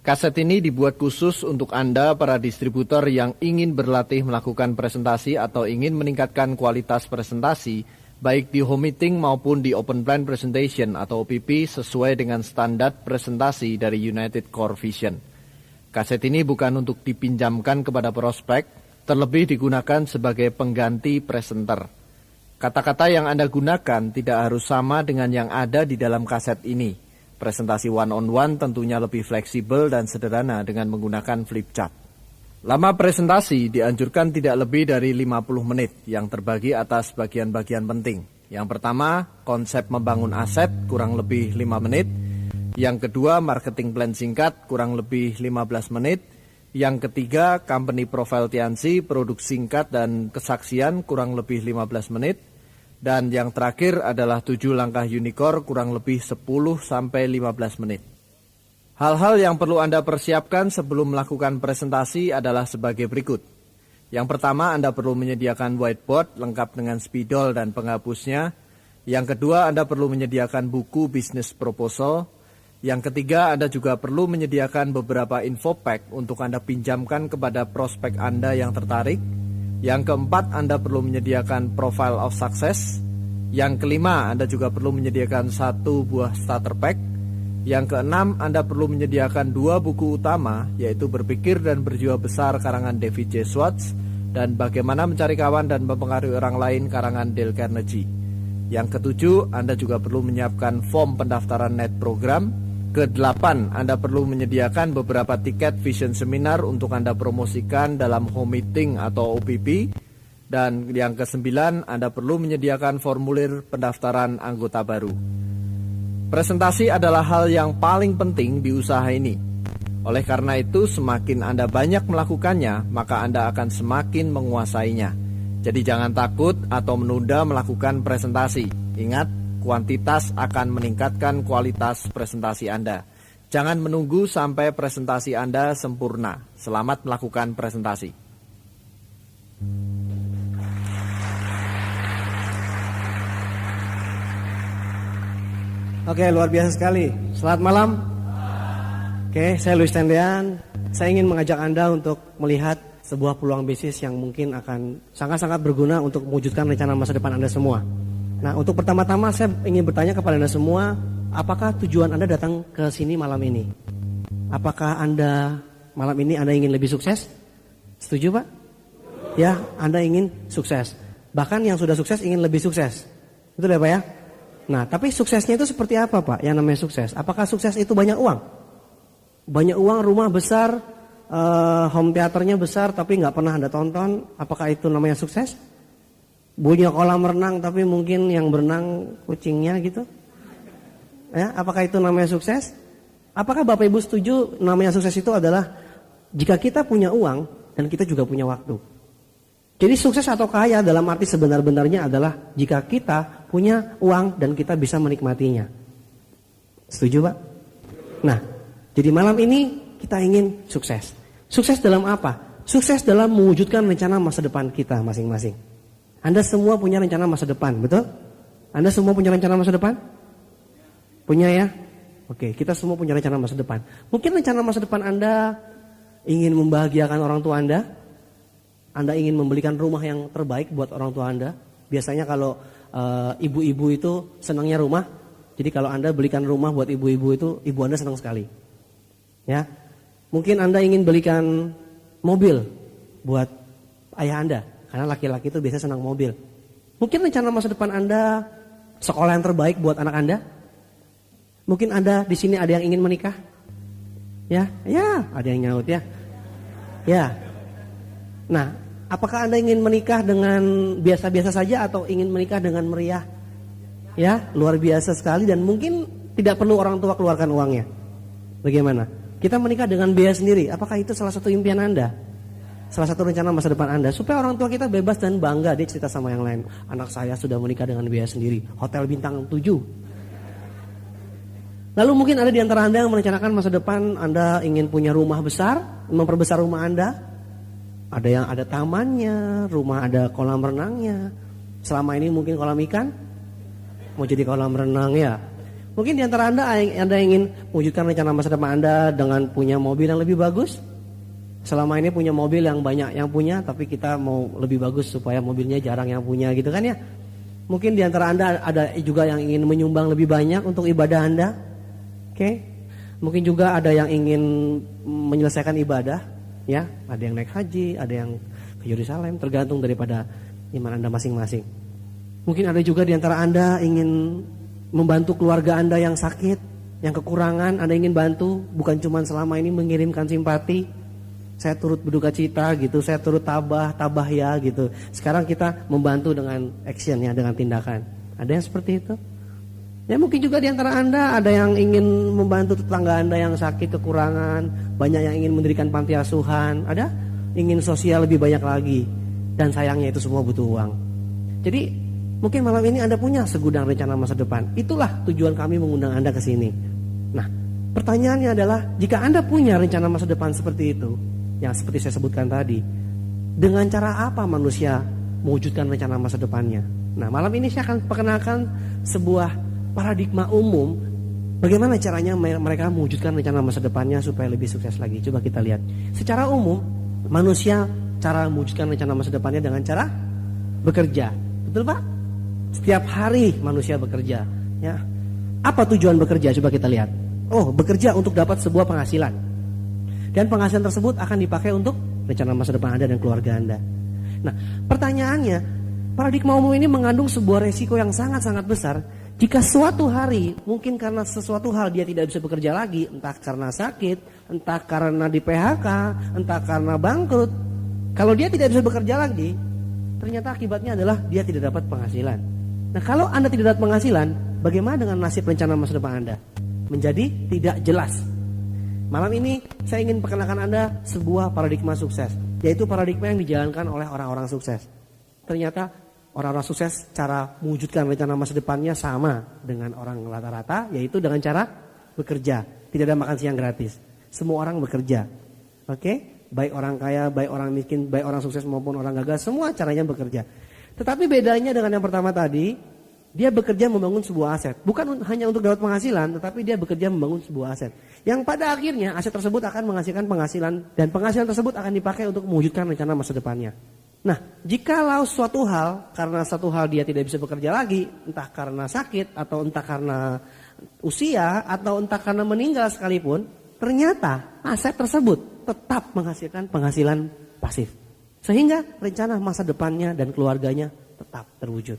Kaset ini dibuat khusus untuk Anda para distributor yang ingin berlatih melakukan presentasi atau ingin meningkatkan kualitas presentasi, baik di home meeting maupun di open plan presentation atau OPP sesuai dengan standar presentasi dari United Core Vision. Kaset ini bukan untuk dipinjamkan kepada prospek, terlebih digunakan sebagai pengganti presenter. Kata-kata yang Anda gunakan tidak harus sama dengan yang ada di dalam kaset ini. Presentasi one-on-one tentunya lebih fleksibel dan sederhana dengan menggunakan flip chart. Lama presentasi dianjurkan tidak lebih dari 50 menit yang terbagi atas bagian-bagian penting. Yang pertama, konsep membangun aset kurang lebih 5 menit. Yang kedua, marketing plan singkat kurang lebih 15 menit. Yang ketiga, company profile Tiansi, produk singkat dan kesaksian kurang lebih 15 menit. Dan yang terakhir adalah 7 langkah unicorn kurang lebih 10-15 menit. Hal-hal yang perlu Anda persiapkan sebelum melakukan presentasi adalah sebagai berikut. Yang pertama, Anda perlu menyediakan whiteboard lengkap dengan spidol dan penghapusnya. Yang kedua, Anda perlu menyediakan buku business proposal. Yang ketiga, Anda juga perlu menyediakan beberapa info pack untuk Anda pinjamkan kepada prospek Anda yang tertarik. Yang keempat, Anda perlu menyediakan profile of success. Yang kelima, Anda juga perlu menyediakan 1 buah starter pack. Yang keenam, Anda perlu menyediakan 2 buku utama, yaitu Berpikir dan Berjiwa Besar karangan David J. Schwartz dan Bagaimana Mencari Kawan dan Mempengaruhi Orang Lain karangan Dale Carnegie. Yang ketujuh, Anda juga perlu menyiapkan form pendaftaran net program. Kedelapan, Anda perlu menyediakan beberapa tiket vision seminar untuk Anda promosikan dalam home meeting atau OPP. Dan yang kesembilan, Anda perlu menyediakan formulir pendaftaran anggota baru. Presentasi adalah hal yang paling penting di usaha ini. Oleh karena itu, semakin Anda banyak melakukannya, maka Anda akan semakin menguasainya. Jadi jangan takut atau menunda melakukan presentasi. Ingat, kuantitas akan meningkatkan kualitas presentasi Anda. Jangan menunggu sampai presentasi Anda sempurna. Selamat melakukan presentasi. Oke, luar biasa sekali. Selamat malam. Oke, saya Luis Tendean. Saya ingin mengajak Anda untuk melihat sebuah peluang bisnis yang mungkin akan sangat-sangat berguna untuk mewujudkan rencana masa depan Anda semua. Nah, untuk pertama-tama saya ingin bertanya kepada Anda semua, apakah tujuan Anda datang ke sini malam ini? Apakah Anda malam ini Anda ingin lebih sukses? Setuju, Pak? Ya, Anda ingin sukses. Bahkan yang sudah sukses ingin lebih sukses. Betul ya, Pak ya? Nah, tapi suksesnya itu seperti apa, Pak? Yang namanya sukses. Apakah sukses itu banyak uang? Banyak uang, rumah besar, home theaternya besar tapi nggak pernah Anda tonton. Apakah itu namanya sukses? Punya kolam renang tapi mungkin yang berenang kucingnya gitu. Ya, apakah itu namanya sukses? Apakah Bapak Ibu setuju namanya sukses itu adalah jika kita punya uang dan kita juga punya waktu. Jadi sukses atau kaya dalam arti sebenar-benarnya adalah jika kita punya uang dan kita bisa menikmatinya. Setuju, Pak? Nah, jadi malam ini kita ingin sukses. Sukses dalam apa? Sukses dalam mewujudkan rencana masa depan kita masing-masing. Anda semua punya rencana masa depan, betul? Anda semua punya rencana masa depan? Punya ya? Oke, kita semua punya rencana masa depan. Mungkin rencana masa depan Anda ingin membahagiakan orang tua Anda. Anda ingin membelikan rumah yang terbaik buat orang tua Anda. Biasanya kalau ibu-ibu itu senangnya rumah. Jadi kalau Anda belikan rumah buat ibu-ibu itu, ibu Anda senang sekali. Ya, mungkin Anda ingin belikan mobil buat ayah Anda. Karena laki-laki itu biasanya senang mobil. Mungkin rencana masa depan Anda sekolah yang terbaik buat anak Anda. Mungkin Anda di sini ada yang ingin menikah. Ya, ada yang nyaut ya. Ya. Nah, apakah Anda ingin menikah dengan biasa-biasa saja atau ingin menikah dengan meriah? Ya, luar biasa sekali dan mungkin tidak perlu orang tua keluarkan uangnya. Bagaimana? Kita menikah dengan biaya sendiri. Apakah itu salah satu impian Anda? Salah satu rencana masa depan Anda supaya orang tua kita bebas dan bangga. Dia cerita sama yang lain, anak saya sudah menikah dengan biaya sendiri, hotel bintang 7. Lalu mungkin ada di antara Anda yang merencanakan masa depan Anda ingin punya rumah besar, memperbesar rumah Anda. Ada yang ada tamannya, rumah ada kolam renangnya. Selama ini mungkin kolam ikan, mau jadi kolam renang ya. Mungkin di antara Anda ingin mewujudkan rencana masa depan Anda dengan punya mobil yang lebih bagus. Selama ini punya mobil yang banyak yang punya, tapi kita mau lebih bagus supaya mobilnya jarang yang punya gitu kan ya. Mungkin di antara Anda ada juga yang ingin menyumbang lebih banyak untuk ibadah Anda. Oke. Mungkin juga ada yang ingin menyelesaikan ibadah, ya. Ada yang naik haji, ada yang ke Yerusalem, tergantung daripada iman Anda masing-masing. Mungkin ada juga di antara Anda ingin membantu keluarga Anda yang sakit, yang kekurangan, Anda ingin bantu, bukan cuma selama ini mengirimkan simpati. Saya turut berduka cita gitu, saya turut tabah ya gitu. Sekarang kita membantu dengan action ya, dengan tindakan. Ada yang seperti itu? Ya mungkin juga di antara Anda ada yang ingin membantu tetangga Anda yang sakit, kekurangan, banyak yang ingin mendirikan panti asuhan, ada ingin sosial lebih banyak lagi. Dan sayangnya itu semua butuh uang. Jadi mungkin malam ini Anda punya segudang rencana masa depan. Itulah tujuan kami mengundang Anda ke sini. Nah, pertanyaannya adalah jika Anda punya rencana masa depan seperti itu, yang seperti saya sebutkan tadi, dengan cara apa manusia mewujudkan rencana masa depannya? Nah, malam ini saya akan perkenalkan sebuah paradigma umum bagaimana caranya mereka mewujudkan rencana masa depannya supaya lebih sukses lagi. Coba kita lihat. Secara umum, manusia cara mewujudkan rencana masa depannya dengan cara bekerja. Betul Pak? Setiap hari manusia bekerja. Ya. Apa tujuan bekerja? Coba kita lihat. Oh, bekerja untuk dapat sebuah penghasilan. Dan penghasilan tersebut akan dipakai untuk rencana masa depan Anda dan keluarga Anda. Nah, pertanyaannya, paradigma umum ini mengandung sebuah resiko yang sangat-sangat besar. Jika suatu hari, mungkin karena sesuatu hal dia tidak bisa bekerja lagi, entah karena sakit, entah karena di PHK, entah karena bangkrut. Kalau dia tidak bisa bekerja lagi, ternyata akibatnya adalah dia tidak dapat penghasilan. Nah, kalau Anda tidak dapat penghasilan, bagaimana dengan nasib rencana masa depan Anda? Menjadi tidak jelas. Malam ini saya ingin perkenalkan Anda sebuah paradigma sukses, yaitu paradigma yang dijalankan oleh orang-orang sukses. Ternyata orang-orang sukses cara mewujudkan rencana masa depannya sama dengan orang rata-rata, yaitu dengan cara bekerja. Tidak ada makan siang gratis. Semua orang bekerja. Oke? Baik orang kaya, baik orang miskin, baik orang sukses maupun orang gagal, semua caranya bekerja. Tetapi bedanya dengan yang pertama tadi, dia bekerja membangun sebuah aset. Bukan hanya untuk dapat penghasilan, tetapi dia bekerja membangun sebuah aset. Yang pada akhirnya aset tersebut akan menghasilkan penghasilan, dan penghasilan tersebut akan dipakai untuk mewujudkan rencana masa depannya. Nah, jikalau suatu hal, karena satu hal dia tidak bisa bekerja lagi, entah karena sakit, atau entah karena usia, atau entah karena meninggal sekalipun, ternyata aset tersebut tetap menghasilkan penghasilan pasif. Sehingga rencana masa depannya dan keluarganya tetap terwujud.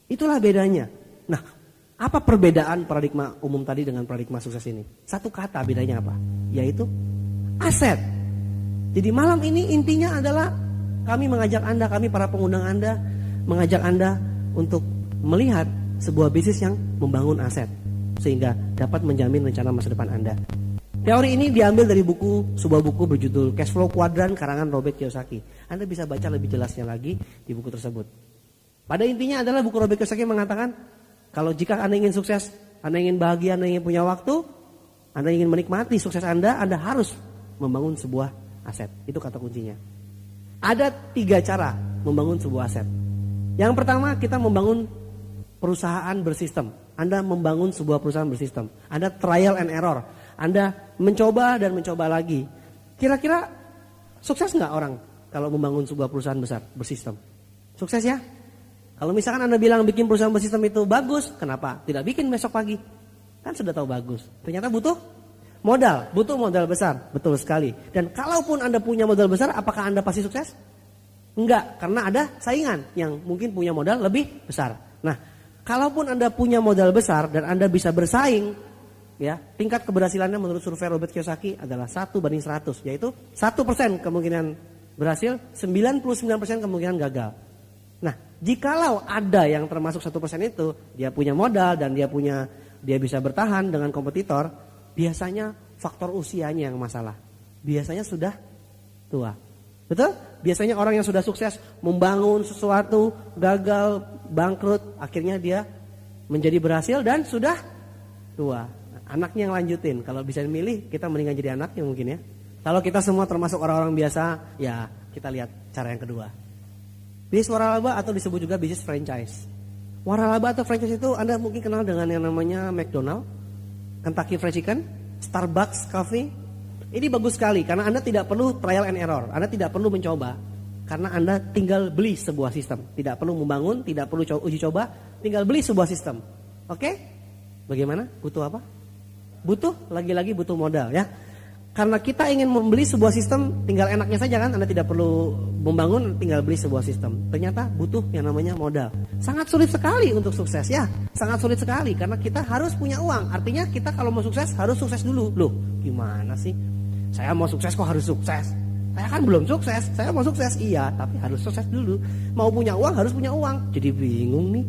Itulah bedanya. Nah, apa perbedaan paradigma umum tadi dengan paradigma sukses ini? Satu kata bedanya apa? Yaitu aset. Jadi malam ini intinya adalah kami mengajak Anda, kami para pengundang Anda, mengajak Anda untuk melihat sebuah bisnis yang membangun aset. Sehingga dapat menjamin rencana masa depan Anda. Teori ini diambil dari sebuah buku berjudul Cash Flow Quadrant karangan Robert Kiyosaki. Anda bisa baca lebih jelasnya lagi di buku tersebut. Pada intinya adalah buku Robert Kiyosaki mengatakan, kalau jika Anda ingin sukses, Anda ingin bahagia, Anda ingin punya waktu, Anda ingin menikmati sukses Anda harus membangun sebuah aset. Itu kata kuncinya. Ada 3 cara membangun sebuah aset. Yang pertama, kita membangun perusahaan bersistem. Anda membangun sebuah perusahaan bersistem. Anda trial and error. Anda mencoba dan mencoba lagi. Kira-kira sukses nggak orang kalau membangun sebuah perusahaan besar bersistem? Sukses ya? Kalau misalkan Anda bilang bikin perusahaan bersistem itu bagus, kenapa tidak bikin besok pagi? Kan sudah tahu bagus. Ternyata butuh modal besar. Betul sekali. Dan kalaupun Anda punya modal besar, apakah Anda pasti sukses? Enggak, karena ada saingan yang mungkin punya modal lebih besar. Nah, kalaupun Anda punya modal besar dan Anda bisa bersaing, ya, tingkat keberhasilannya menurut survei Robert Kiyosaki adalah 1/100, yaitu 1% kemungkinan berhasil, 99% kemungkinan gagal. Nah, jikalau ada yang termasuk 1% itu, dia punya modal dan dia bisa bertahan dengan kompetitor, biasanya faktor usianya yang masalah. Biasanya sudah tua. Betul? Biasanya orang yang sudah sukses membangun sesuatu, gagal, bangkrut, akhirnya dia menjadi berhasil dan sudah tua. Anaknya yang lanjutin. Kalau bisa milih, kita mendingan jadi anaknya mungkin ya. Kalau kita semua termasuk orang-orang biasa, ya kita lihat cara yang kedua. Bisnis waralaba atau disebut juga bisnis franchise. Waralaba atau franchise itu Anda mungkin kenal dengan yang namanya McDonald, Kentucky Fried Chicken, Starbucks Coffee. Ini bagus sekali karena Anda tidak perlu trial and error. Anda tidak perlu mencoba karena Anda tinggal beli sebuah sistem. Tidak perlu membangun, tidak perlu uji coba, tinggal beli sebuah sistem. Oke? Bagaimana? Butuh apa? Lagi-lagi butuh modal ya. Karena kita ingin membeli sebuah sistem, tinggal enaknya saja kan, Anda tidak perlu membangun, tinggal beli sebuah sistem. Ternyata butuh yang namanya modal. Sangat sulit sekali untuk sukses ya, sangat sulit sekali karena kita harus punya uang. Artinya kita kalau mau sukses harus sukses dulu. Loh, gimana sih? Saya mau sukses kok harus sukses? Saya kan belum sukses, saya mau sukses iya, tapi harus sukses dulu. Mau punya uang harus punya uang. Jadi bingung nih.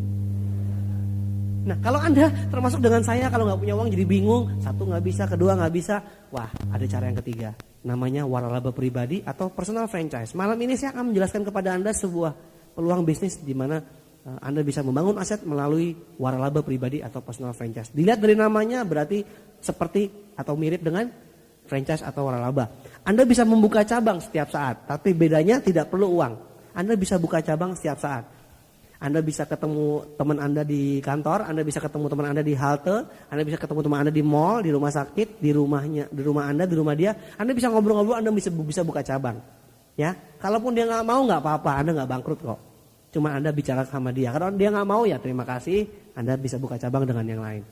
Nah kalau Anda termasuk dengan saya kalau nggak punya uang jadi bingung, satu nggak bisa, kedua nggak bisa, wah ada cara yang ketiga, namanya waralaba pribadi atau personal franchise. Malam ini saya akan menjelaskan kepada Anda sebuah peluang bisnis di mana Anda bisa membangun aset melalui waralaba pribadi atau personal franchise. Dilihat dari namanya berarti seperti atau mirip dengan franchise atau waralaba. Anda bisa membuka cabang setiap saat, tapi bedanya tidak perlu uang. Anda bisa buka cabang setiap saat. Anda bisa ketemu teman Anda di kantor, Anda bisa ketemu teman Anda di halte, Anda bisa ketemu teman Anda di mall, di rumah sakit, di rumahnya, di rumah Anda, di rumah dia. Anda bisa ngobrol-ngobrol, Anda bisa buka cabang. Ya, kalaupun dia nggak mau nggak apa-apa, Anda nggak bangkrut kok. Cuma Anda bicara sama dia. Kalau dia nggak mau ya terima kasih, Anda bisa buka cabang dengan yang lain.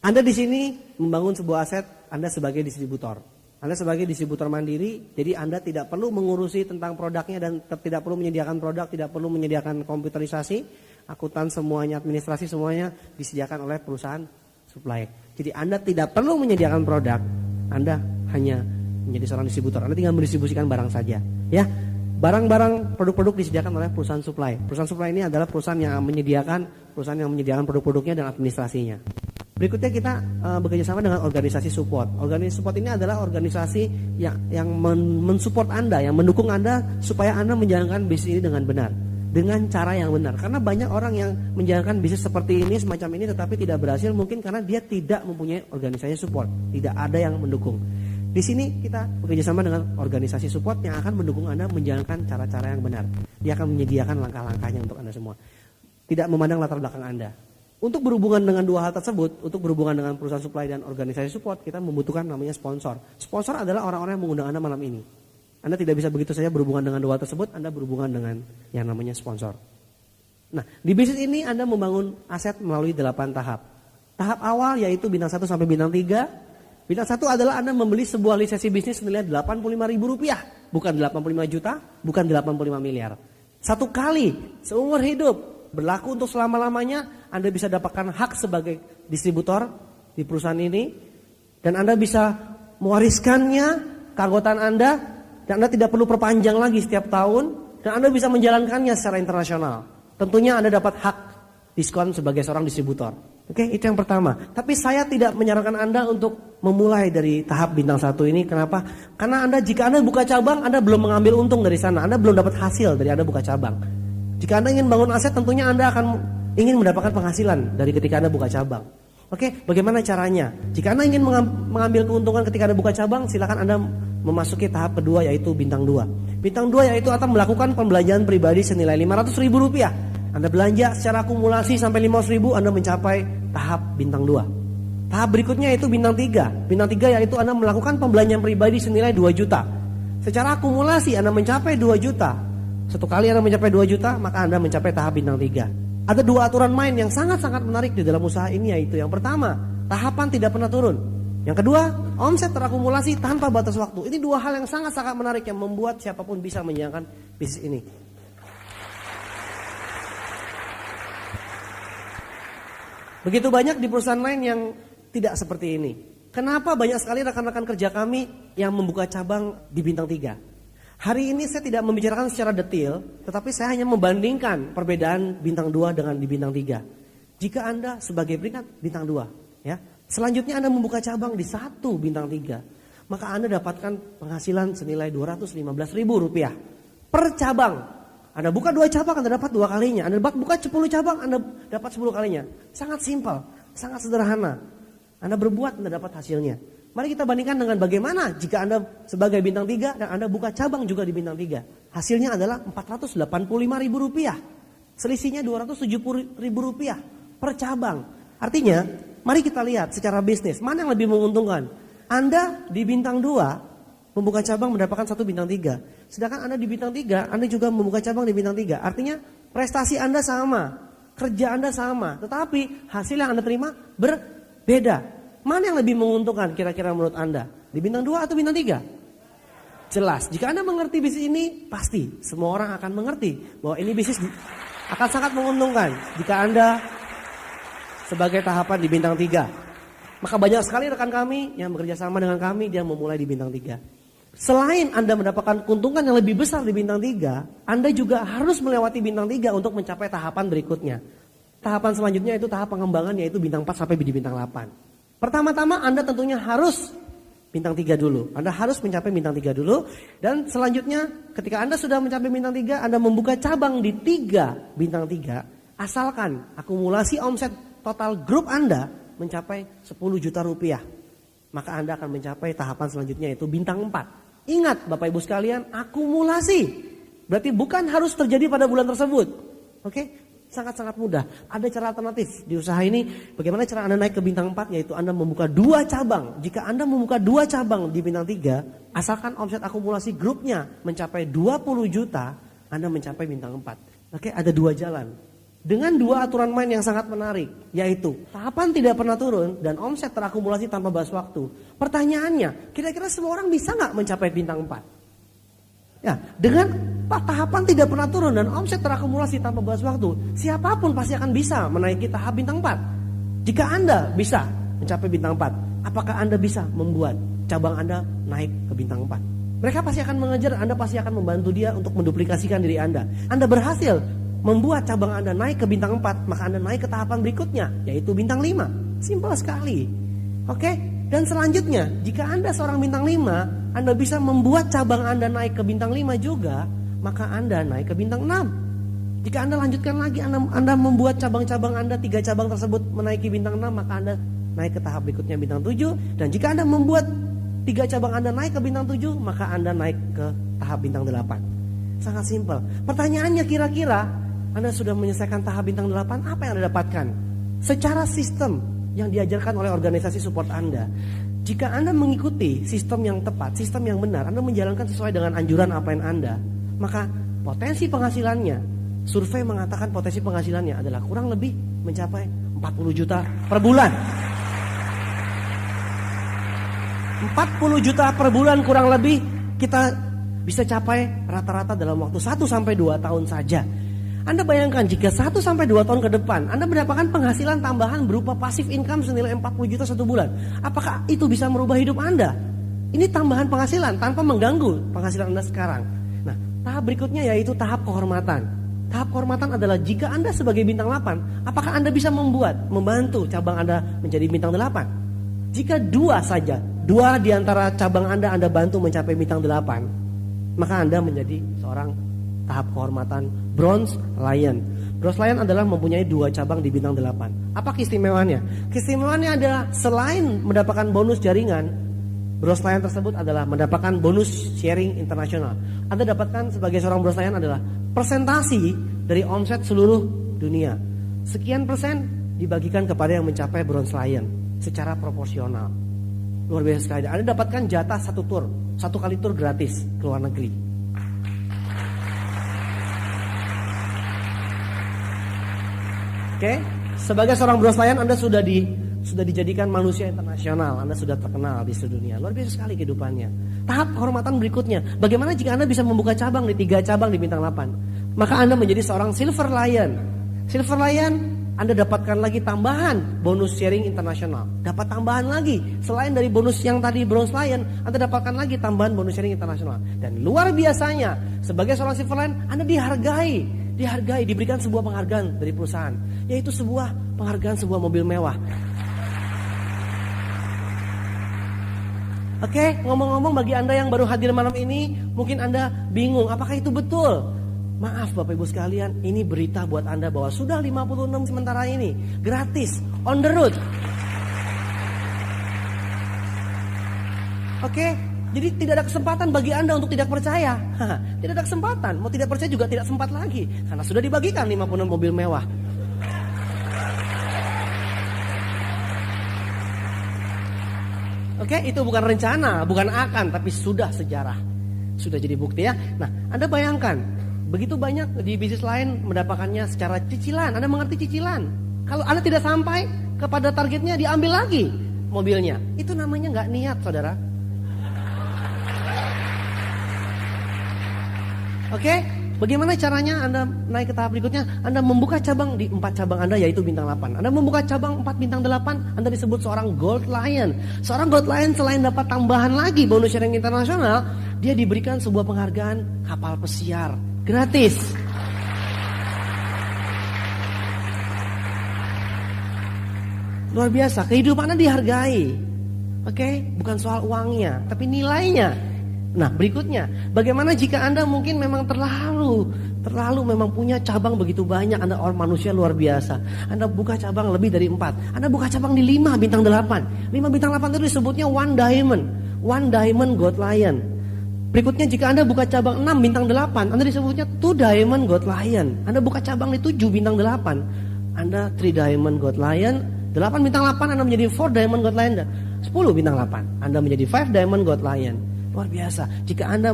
Anda di sini membangun sebuah aset, Anda sebagai distributor. Anda sebagai distributor mandiri, jadi Anda tidak perlu mengurusi tentang produknya dan tidak perlu menyediakan produk, tidak perlu menyediakan komputerisasi, akuntan semuanya, administrasi semuanya disediakan oleh perusahaan supply. Jadi Anda tidak perlu menyediakan produk, Anda hanya menjadi seorang distributor. Anda tinggal mendistribusikan barang saja. Ya, barang-barang produk-produk disediakan oleh perusahaan supply. Perusahaan supply ini adalah perusahaan yang menyediakan produk-produknya dan administrasinya. Berikutnya kita bekerja sama dengan organisasi support. Organisasi support ini adalah organisasi yang mensupport Anda, yang mendukung Anda supaya Anda menjalankan bisnis ini dengan benar, dengan cara yang benar. Karena banyak orang yang menjalankan bisnis seperti ini, semacam ini, tetapi tidak berhasil mungkin karena dia tidak mempunyai organisasi support, tidak ada yang mendukung. Di sini kita bekerja sama dengan organisasi support yang akan mendukung Anda menjalankan cara-cara yang benar. Dia akan menyediakan langkah-langkahnya untuk Anda semua. Tidak memandang latar belakang Anda. Untuk berhubungan dengan dua hal tersebut, untuk berhubungan dengan perusahaan supply dan organisasi support, kita membutuhkan namanya sponsor. Sponsor adalah orang-orang yang mengundang Anda malam ini. Anda tidak bisa begitu saja berhubungan dengan dua hal tersebut, Anda berhubungan dengan yang namanya sponsor. Nah, di bisnis ini Anda membangun aset melalui 8 tahap. Tahap awal yaitu bintang 1 sampai bintang 3. Bintang 1 adalah Anda membeli sebuah lisensi bisnis senilai Rp85.000, bukan 85 juta, bukan 85 miliar. Satu kali seumur hidup. Berlaku untuk selama-lamanya, Anda bisa dapatkan hak sebagai distributor di perusahaan ini dan Anda bisa mewariskannya keanggotaan Anda dan Anda tidak perlu perpanjang lagi setiap tahun dan Anda bisa menjalankannya secara internasional. Tentunya Anda dapat hak diskon sebagai seorang distributor. Oke, itu yang pertama. Tapi saya tidak menyarankan Anda untuk memulai dari tahap bintang 1 ini. Kenapa? Karena jika Anda buka cabang, Anda belum mengambil untung dari sana. Anda belum dapat hasil dari Anda buka cabang. Jika Anda ingin bangun aset, tentunya Anda akan ingin mendapatkan penghasilan dari ketika Anda buka cabang. Oke, bagaimana caranya? Jika Anda ingin mengambil keuntungan ketika Anda buka cabang, silakan Anda memasuki tahap kedua yaitu bintang 2. Bintang 2 yaitu Anda melakukan pembelanjaan pribadi senilai Rp500.000. Anda belanja secara akumulasi sampai Rp500.000, Anda mencapai tahap bintang 2. Tahap berikutnya yaitu bintang 3. Bintang 3 yaitu Anda melakukan pembelanjaan pribadi senilai 2 juta. Secara akumulasi Anda mencapai 2 juta. Satu kali Anda mencapai 2 juta, maka Anda mencapai tahap bintang 3. Ada 2 aturan main yang sangat-sangat menarik di dalam usaha ini, yaitu yang pertama, tahapan tidak pernah turun. Yang kedua, omset terakumulasi tanpa batas waktu. Ini 2 hal yang sangat-sangat menarik yang membuat siapapun bisa menjalankan bisnis ini. Begitu banyak di perusahaan lain yang tidak seperti ini. Kenapa banyak sekali rekan-rekan kerja kami yang membuka cabang di bintang 3? Hari ini saya tidak membicarakan secara detail, tetapi saya hanya membandingkan perbedaan bintang 2 dengan di bintang 3. Jika Anda sebagai peringkat bintang 2, ya, selanjutnya Anda membuka cabang di 1 bintang 3, maka Anda dapatkan penghasilan senilai Rp215.000 per cabang. Anda buka 2 cabang, Anda dapat 2 kalinya. Anda buka 10 cabang, Anda dapat 10 kalinya. Sangat simpel, sangat sederhana. Anda berbuat, Anda dapat hasilnya. Mari kita bandingkan dengan bagaimana jika Anda sebagai bintang 3 dan Anda buka cabang juga di bintang 3. Hasilnya adalah Rp485.000. Selisihnya Rp270.000 per cabang. Artinya, mari kita lihat secara bisnis, mana yang lebih menguntungkan? Anda di bintang 2 membuka cabang mendapatkan 1 bintang 3. Sedangkan Anda di bintang 3, Anda juga membuka cabang di bintang 3. Artinya prestasi Anda sama, kerja Anda sama, tetapi hasil yang Anda terima berbeda. Mana yang lebih menguntungkan kira-kira menurut Anda? Di bintang 2 atau bintang 3? Jelas, jika Anda mengerti bisnis ini, pasti semua orang akan mengerti bahwa ini bisnis akan sangat menguntungkan jika Anda sebagai tahapan di bintang 3. Maka banyak sekali rekan kami yang bekerja sama dengan kami, dia memulai di bintang 3. Selain Anda mendapatkan keuntungan yang lebih besar di bintang 3, Anda juga harus melewati bintang 3 untuk mencapai tahapan berikutnya. Tahapan selanjutnya itu tahap pengembangan, yaitu bintang 4 sampai di bintang 8. Pertama-tama Anda tentunya harus bintang 3 dulu. Anda harus mencapai bintang 3 dulu. Dan selanjutnya ketika Anda sudah mencapai bintang 3, Anda membuka cabang di 3 bintang 3. Asalkan akumulasi omset total grup Anda mencapai 10 juta rupiah. Maka Anda akan mencapai tahapan selanjutnya, yaitu bintang 4. Ingat Bapak Ibu sekalian, akumulasi. Berarti bukan harus terjadi pada bulan tersebut. Oke? Sangat-sangat mudah. Ada cara alternatif di usaha ini. Bagaimana cara Anda naik ke bintang 4, yaitu Anda membuka 2 cabang. Jika Anda membuka 2 cabang di bintang 3, asalkan omset akumulasi grupnya mencapai 20 juta, Anda mencapai bintang 4. Oke, ada 2 jalan. Dengan 2 aturan main yang sangat menarik, yaitu tahapan tidak pernah turun dan omset terakumulasi tanpa batas waktu. Pertanyaannya, kira-kira semua orang bisa nggak mencapai bintang 4? Ya, dengan tahapan tidak pernah turun dan omset terakumulasi tanpa batas waktu, siapapun pasti akan bisa menaiki tahap bintang 4. Jika Anda bisa mencapai bintang 4, apakah Anda bisa membuat cabang Anda naik ke bintang 4? Mereka pasti akan mengejar, Anda pasti akan membantu dia untuk menduplikasikan diri Anda. Anda berhasil membuat cabang Anda naik ke bintang 4, maka Anda naik ke tahapan berikutnya, yaitu bintang 5. Simpel sekali. Oke? Dan selanjutnya, jika Anda seorang bintang 5, Anda bisa membuat cabang Anda naik ke bintang 5 juga, maka Anda naik ke bintang 6. Jika Anda lanjutkan lagi, Anda membuat cabang-cabang Anda, 3 cabang tersebut menaiki bintang 6, maka Anda naik ke tahap berikutnya bintang 7. Dan jika Anda membuat 3 cabang Anda naik ke bintang 7, maka Anda naik ke tahap bintang 8. Sangat simpel. Pertanyaannya, kira-kira Anda sudah menyelesaikan tahap bintang 8, apa yang Anda dapatkan? Secara sistem yang diajarkan oleh organisasi support Anda, jika Anda mengikuti sistem yang tepat, sistem yang benar, Anda menjalankan sesuai dengan anjuran APN Anda, maka potensi penghasilannya, survei mengatakan potensi penghasilannya adalah kurang lebih mencapai 40 juta per bulan. 40 juta per bulan kurang lebih kita bisa capai rata-rata dalam waktu 1-2 tahun saja. Anda bayangkan jika 1-2 tahun ke depan Anda mendapatkan penghasilan tambahan berupa passive income senilai 40 juta 1 bulan. Apakah itu bisa merubah hidup Anda? Ini tambahan penghasilan tanpa mengganggu penghasilan Anda sekarang. Nah, tahap berikutnya yaitu tahap kehormatan. Tahap kehormatan adalah jika Anda sebagai bintang 8, apakah Anda bisa membantu cabang Anda menjadi bintang 8? Jika 2 saja, 2 di antara cabang Anda bantu mencapai bintang 8, maka Anda menjadi seorang tahap kehormatan Bronze Lion. Bronze Lion adalah mempunyai 2 cabang di bintang 8. Apa keistimewaannya? Keistimewaannya adalah selain mendapatkan bonus jaringan, Bronze Lion tersebut adalah mendapatkan bonus sharing internasional. Anda dapatkan sebagai seorang Bronze Lion adalah persentasi dari omset seluruh dunia. Sekian persen dibagikan kepada yang mencapai Bronze Lion secara proporsional. Luar biasa sekali. Anda dapatkan jatah 1 kali tur gratis ke luar negeri. Oke, sebagai seorang Bronze Lion Anda sudah dijadikan manusia internasional, Anda sudah terkenal di seluruh dunia. Luar biasa sekali kehidupannya. Tahap kehormatan berikutnya, bagaimana jika Anda bisa membuka cabang di 3 cabang di bintang 8? Maka Anda menjadi seorang Silver Lion. Silver Lion, Anda dapatkan lagi tambahan bonus sharing internasional. Dapat tambahan lagi, selain dari bonus yang tadi Bronze Lion, Anda dapatkan lagi tambahan bonus sharing internasional. Dan luar biasanya, sebagai seorang Silver Lion, Anda dihargai, diberikan sebuah penghargaan dari perusahaan, yaitu sebuah penghargaan sebuah mobil mewah. Oke, ngomong-ngomong bagi Anda yang baru hadir malam ini, mungkin Anda bingung, apakah itu betul? Maaf Bapak Ibu sekalian, ini berita buat Anda bahwa sudah 56 sementara ini, gratis, on the road. Oke, Jadi tidak ada kesempatan bagi Anda untuk tidak percaya. Tidak ada kesempatan. Mau tidak percaya juga tidak sempat lagi. Karena sudah dibagikan 56 mobil mewah. Oke, itu bukan rencana, bukan akan, tapi sudah sejarah. Sudah jadi bukti ya. Nah, Anda bayangkan, begitu banyak di bisnis lain mendapatkannya secara cicilan. Anda mengerti cicilan. Kalau Anda tidak sampai kepada targetnya, diambil lagi mobilnya. Itu namanya nggak niat, saudara. Oke, bagaimana caranya Anda naik ke tahap berikutnya? Anda membuka cabang di 4 cabang Anda, yaitu bintang 8. Anda membuka cabang 4 bintang 8, Anda disebut seorang Gold Lion. Seorang Gold Lion selain dapat tambahan lagi bonus sharing internasional, dia diberikan sebuah penghargaan kapal pesiar gratis. Luar biasa, kehidupan Anda dihargai. Oke, bukan soal uangnya, tapi nilainya. Nah, berikutnya, bagaimana jika Anda mungkin memang terlalu memang punya cabang begitu banyak, Anda orang manusia luar biasa. Anda buka cabang lebih dari 4. Anda buka cabang di 5 bintang 8. 5 bintang 8 itu disebutnya One Diamond Gold Lion. Berikutnya, jika Anda buka cabang 6 bintang 8, Anda disebutnya Two Diamond Gold Lion. Anda buka cabang di 7 bintang 8, Anda Three Diamond Gold Lion. 8 bintang 8 Anda menjadi 4 Diamond Gold Lion. 10 bintang 8 Anda menjadi 5 Diamond Gold Lion. Luar biasa. Jika Anda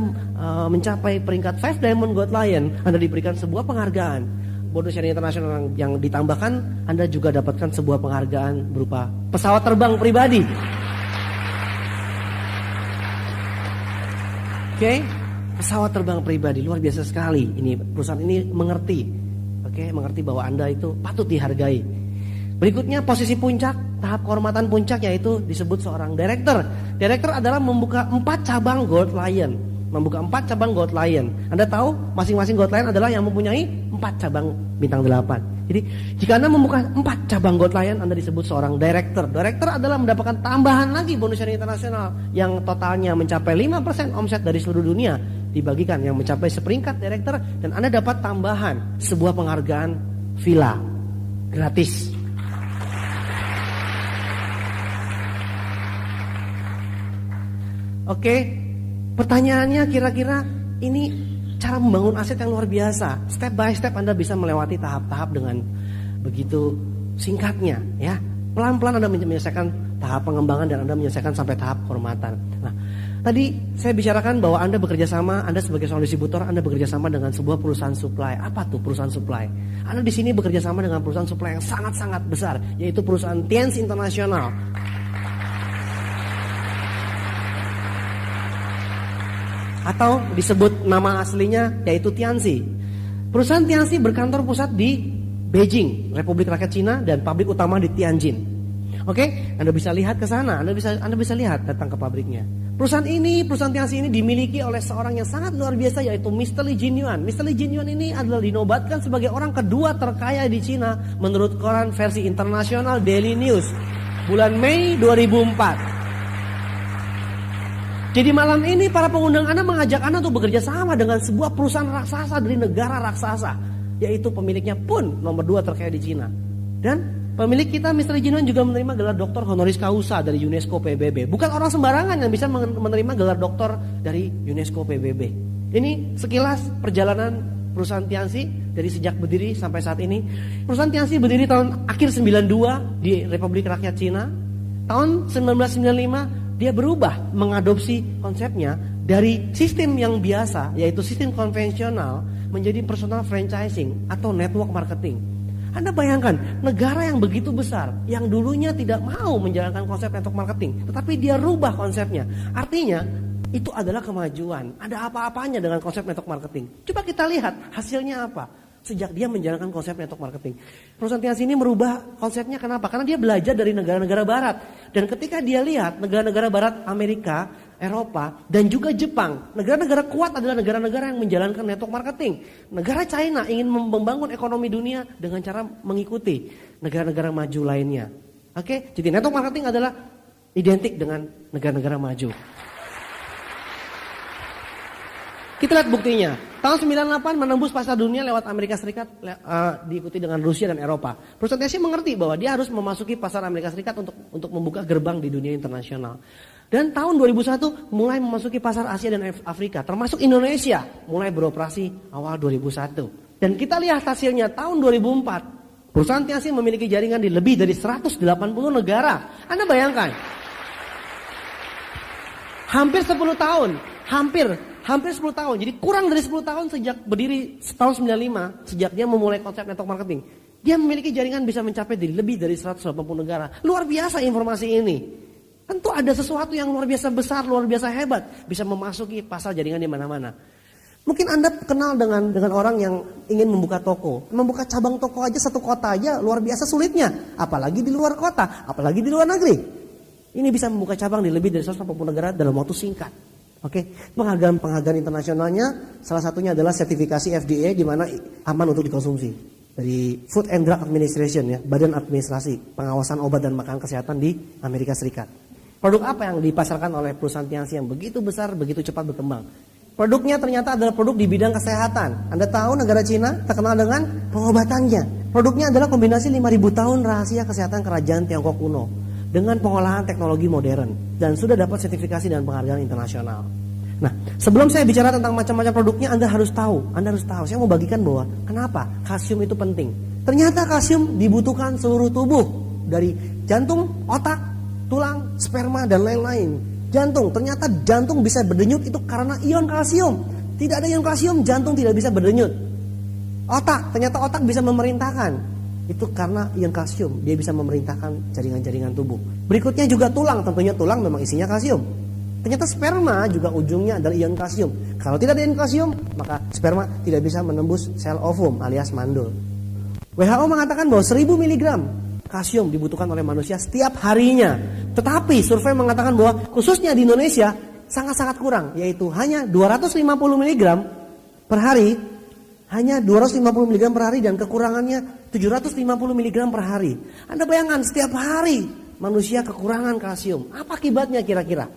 mencapai peringkat 5 Diamond Gold Lion, Anda diberikan sebuah penghargaan. Bonus sharing internasional yang ditambahkan, Anda juga dapatkan sebuah penghargaan berupa pesawat terbang pribadi. Oke, pesawat terbang pribadi luar biasa sekali. Ini perusahaan ini mengerti. Oke, mengerti bahwa Anda itu patut dihargai. Berikutnya posisi puncak, tahap kehormatan puncak yaitu disebut seorang director. Director adalah membuka 4 cabang Gold Lion. Membuka 4 cabang Gold Lion. Anda tahu masing-masing Gold Lion adalah yang mempunyai 4 cabang bintang 8. Jadi jika Anda membuka 4 cabang Gold Lion, Anda disebut seorang director. Director adalah mendapatkan tambahan lagi bonus sharing internasional yang totalnya mencapai 5% omset dari seluruh dunia. Dibagikan yang mencapai seperingkat director, dan Anda dapat tambahan sebuah penghargaan villa gratis. Oke, pertanyaannya kira-kira ini cara membangun aset yang luar biasa. Step by step Anda bisa melewati tahap-tahap dengan begitu singkatnya, ya. Pelan-pelan Anda menyelesaikan tahap pengembangan dan Anda menyelesaikan sampai tahap kehormatan. Nah, tadi saya bicarakan bahwa Anda bekerja sama, Anda sebagai seorang distributor, Anda bekerja sama dengan sebuah perusahaan supply. Apa tuh perusahaan supply? Anda di sini bekerja sama dengan perusahaan supply yang sangat-sangat besar, yaitu perusahaan Tianzi International. Atau disebut nama aslinya yaitu Tianzi. Perusahaan Tianzi berkantor pusat di Beijing, Republik Rakyat Cina, dan pabrik utama di Tianjin. Oke, Anda bisa lihat ke sana, Anda bisa lihat datang ke pabriknya. Perusahaan Tianzi ini dimiliki oleh seorang yang sangat luar biasa yaitu Mr. Li Jinyuan. Mr. Li Jinyuan ini adalah dinobatkan sebagai orang kedua terkaya di Cina menurut koran versi internasional Daily News bulan Mei 2004. Jadi malam ini para pengundang Anda mengajak Anda untuk bekerja sama dengan sebuah perusahaan raksasa dari negara raksasa, yaitu pemiliknya pun nomor 2 terkaya di Cina. Dan pemilik kita Mr. Jinyuan juga menerima gelar doktor honoris causa dari UNESCO PBB. Bukan orang sembarangan yang bisa menerima gelar doktor dari UNESCO PBB. Ini sekilas perjalanan perusahaan Tianzi dari sejak berdiri sampai saat ini. Perusahaan Tianzi berdiri tahun akhir 92 di Republik Rakyat Cina. Tahun 1995 dia berubah mengadopsi konsepnya dari sistem yang biasa yaitu sistem konvensional menjadi personal franchising atau network marketing. Anda bayangkan negara yang begitu besar yang dulunya tidak mau menjalankan konsep network marketing, tetapi dia rubah konsepnya. Artinya itu adalah kemajuan. Ada apa-apanya dengan konsep network marketing. Coba kita lihat hasilnya apa. Sejak dia menjalankan konsep network marketing, perusahaan Tianzi ini merubah konsepnya. Kenapa? Karena dia belajar dari negara-negara barat. Dan ketika dia lihat negara-negara barat, Amerika, Eropa, dan juga Jepang, negara-negara kuat adalah negara-negara yang menjalankan network marketing. Negara China ingin membangun ekonomi dunia dengan cara mengikuti negara-negara maju lainnya. Oke, jadi network marketing adalah identik dengan negara-negara maju. Kita lihat buktinya. Tahun 98 menembus pasar dunia lewat Amerika Serikat, diikuti dengan Rusia dan Eropa. Perusahaan Tianzi mengerti bahwa dia harus memasuki pasar Amerika Serikat untuk membuka gerbang di dunia internasional. Dan tahun 2001 mulai memasuki pasar Asia dan Afrika, termasuk Indonesia, mulai beroperasi awal 2001. Dan kita lihat hasilnya tahun 2004, perusahaan Tianxi memiliki jaringan di lebih dari 180 negara. Anda bayangkan, hampir 10 tahun, hampir 10 tahun. Jadi kurang dari 10 tahun sejak berdiri tahun 95, sejak dia memulai konsep network marketing. Dia memiliki jaringan bisa mencapai di lebih dari 180 negara. Luar biasa informasi ini. Tentu ada sesuatu yang luar biasa besar, luar biasa hebat, bisa memasuki pasar jaringan di mana-mana. Mungkin Anda kenal dengan orang yang ingin membuka toko. Membuka cabang toko aja satu kota aja luar biasa sulitnya. Apalagi di luar kota, apalagi di luar negeri. Ini bisa membuka cabang di lebih dari 180 negara dalam waktu singkat. Oke, penghargaan internasionalnya salah satunya adalah sertifikasi FDA di mana aman untuk dikonsumsi dari Food and Drug Administration ya, Badan Administrasi Pengawasan Obat dan Makanan Kesehatan di Amerika Serikat. Produk apa yang dipasarkan oleh perusahaan Tianxi yang begitu besar, begitu cepat berkembang? Produknya ternyata adalah produk di bidang kesehatan. Anda tahu negara Cina terkenal dengan pengobatannya. Produknya adalah kombinasi 5.000 tahun rahasia kesehatan kerajaan Tiongkok kuno dengan pengolahan teknologi modern dan sudah dapat sertifikasi dan penghargaan internasional. Nah, sebelum saya bicara tentang macam-macam produknya, Anda harus tahu. Saya mau bagikan bahwa kenapa kalsium itu penting. Ternyata kalsium dibutuhkan seluruh tubuh, dari jantung, otak, tulang, sperma, dan lain-lain. Ternyata jantung bisa berdenyut itu karena ion kalsium. Tidak ada ion kalsium, jantung tidak bisa berdenyut. Ternyata otak bisa memerintahkan. Itu karena ion kalsium, dia bisa memerintahkan jaringan-jaringan tubuh. Berikutnya juga tulang, tentunya tulang memang isinya kalsium. Ternyata sperma juga ujungnya adalah ion kalsium. Kalau tidak ada ion kalsium, maka sperma tidak bisa menembus sel ovum alias mandul. WHO mengatakan bahwa 1000 mg kalsium dibutuhkan oleh manusia setiap harinya. Tetapi survei mengatakan bahwa khususnya di Indonesia sangat-sangat kurang, yaitu hanya 250 mg per hari. Hanya 250 mg per hari dan kekurangannya 750 mg per hari. Anda bayangkan setiap hari manusia kekurangan kalsium. Apa akibatnya kira-kira?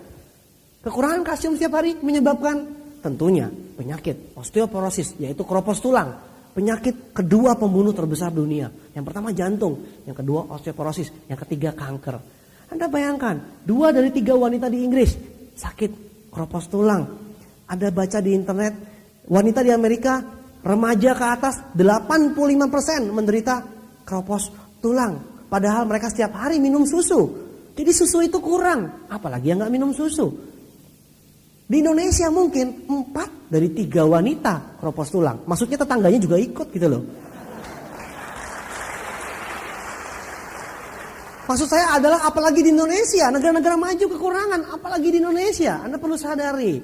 Kekurangan kalsium setiap hari menyebabkan tentunya penyakit osteoporosis, yaitu keropos tulang. Penyakit kedua pembunuh terbesar dunia. Yang pertama jantung, yang kedua osteoporosis, yang ketiga kanker. Anda bayangkan, 2 dari 3 wanita di Inggris sakit keropos tulang. Ada baca di internet, wanita di Amerika, remaja ke atas 85% menderita keropos tulang. Padahal mereka setiap hari minum susu. Jadi susu itu kurang, apalagi yang gak minum susu. Di Indonesia mungkin 4 dari 3 wanita keropos tulang. Maksudnya tetangganya juga ikut gitu loh. Maksud saya adalah apalagi di Indonesia, negara-negara maju kekurangan, apalagi di Indonesia. Anda perlu sadari.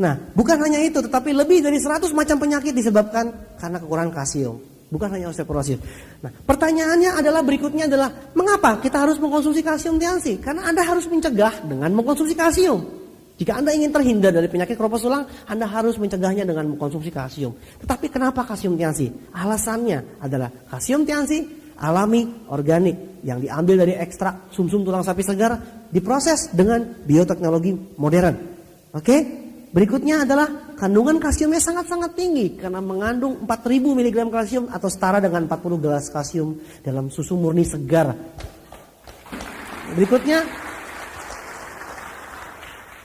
Nah, bukan hanya itu, tetapi lebih dari 100 macam penyakit disebabkan karena kekurangan kalsium. Bukan hanya osteoporosis. Nah, pertanyaannya adalah berikutnya adalah mengapa kita harus mengkonsumsi kalsium Tianxi? Karena Anda harus mencegah dengan mengkonsumsi kalsium. Jika Anda ingin terhindar dari penyakit keropos tulang, Anda harus mencegahnya dengan mengkonsumsi kalsium. Tetapi kenapa kalsium Tianxi? Alasannya adalah kalsium Tianxi alami, organik, yang diambil dari ekstrak sumsum tulang sapi segar, diproses dengan bioteknologi modern. Oke? Berikutnya adalah kandungan kalsiumnya sangat-sangat tinggi karena mengandung 4000 mg kalsium atau setara dengan 40 gelas kalsium dalam susu murni segar. Berikutnya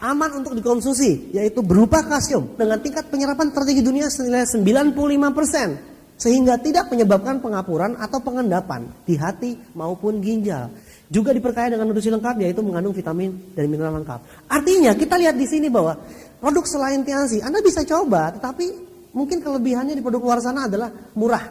aman untuk dikonsumsi, yaitu berupa kalsium dengan tingkat penyerapan tertinggi dunia senilai 95%, sehingga tidak menyebabkan pengapuran atau pengendapan di hati maupun ginjal. Juga diperkaya dengan nutrisi lengkap, yaitu mengandung vitamin dan mineral lengkap. Artinya kita lihat di sini bahwa produk selain Tianxi Anda bisa coba, tetapi mungkin kelebihannya di produk luar sana adalah murah.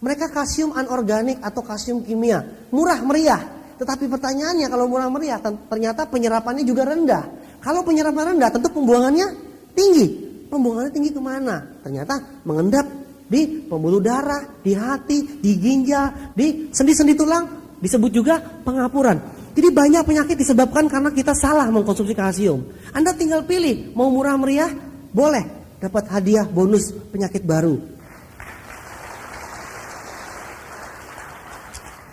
Mereka kalsium anorganik atau kalsium kimia, murah meriah. Tetapi pertanyaannya, kalau murah meriah ternyata penyerapannya juga rendah. Kalau penyerapan rendah, tentu pembuangannya tinggi. Pembuangannya tinggi kemana? Ternyata mengendap di pembuluh darah, di hati, di ginjal, di sendi-sendi tulang, disebut juga pengapuran. Jadi banyak penyakit disebabkan karena kita salah mengkonsumsi kalsium. Anda tinggal pilih, mau murah meriah, boleh dapat hadiah bonus penyakit baru.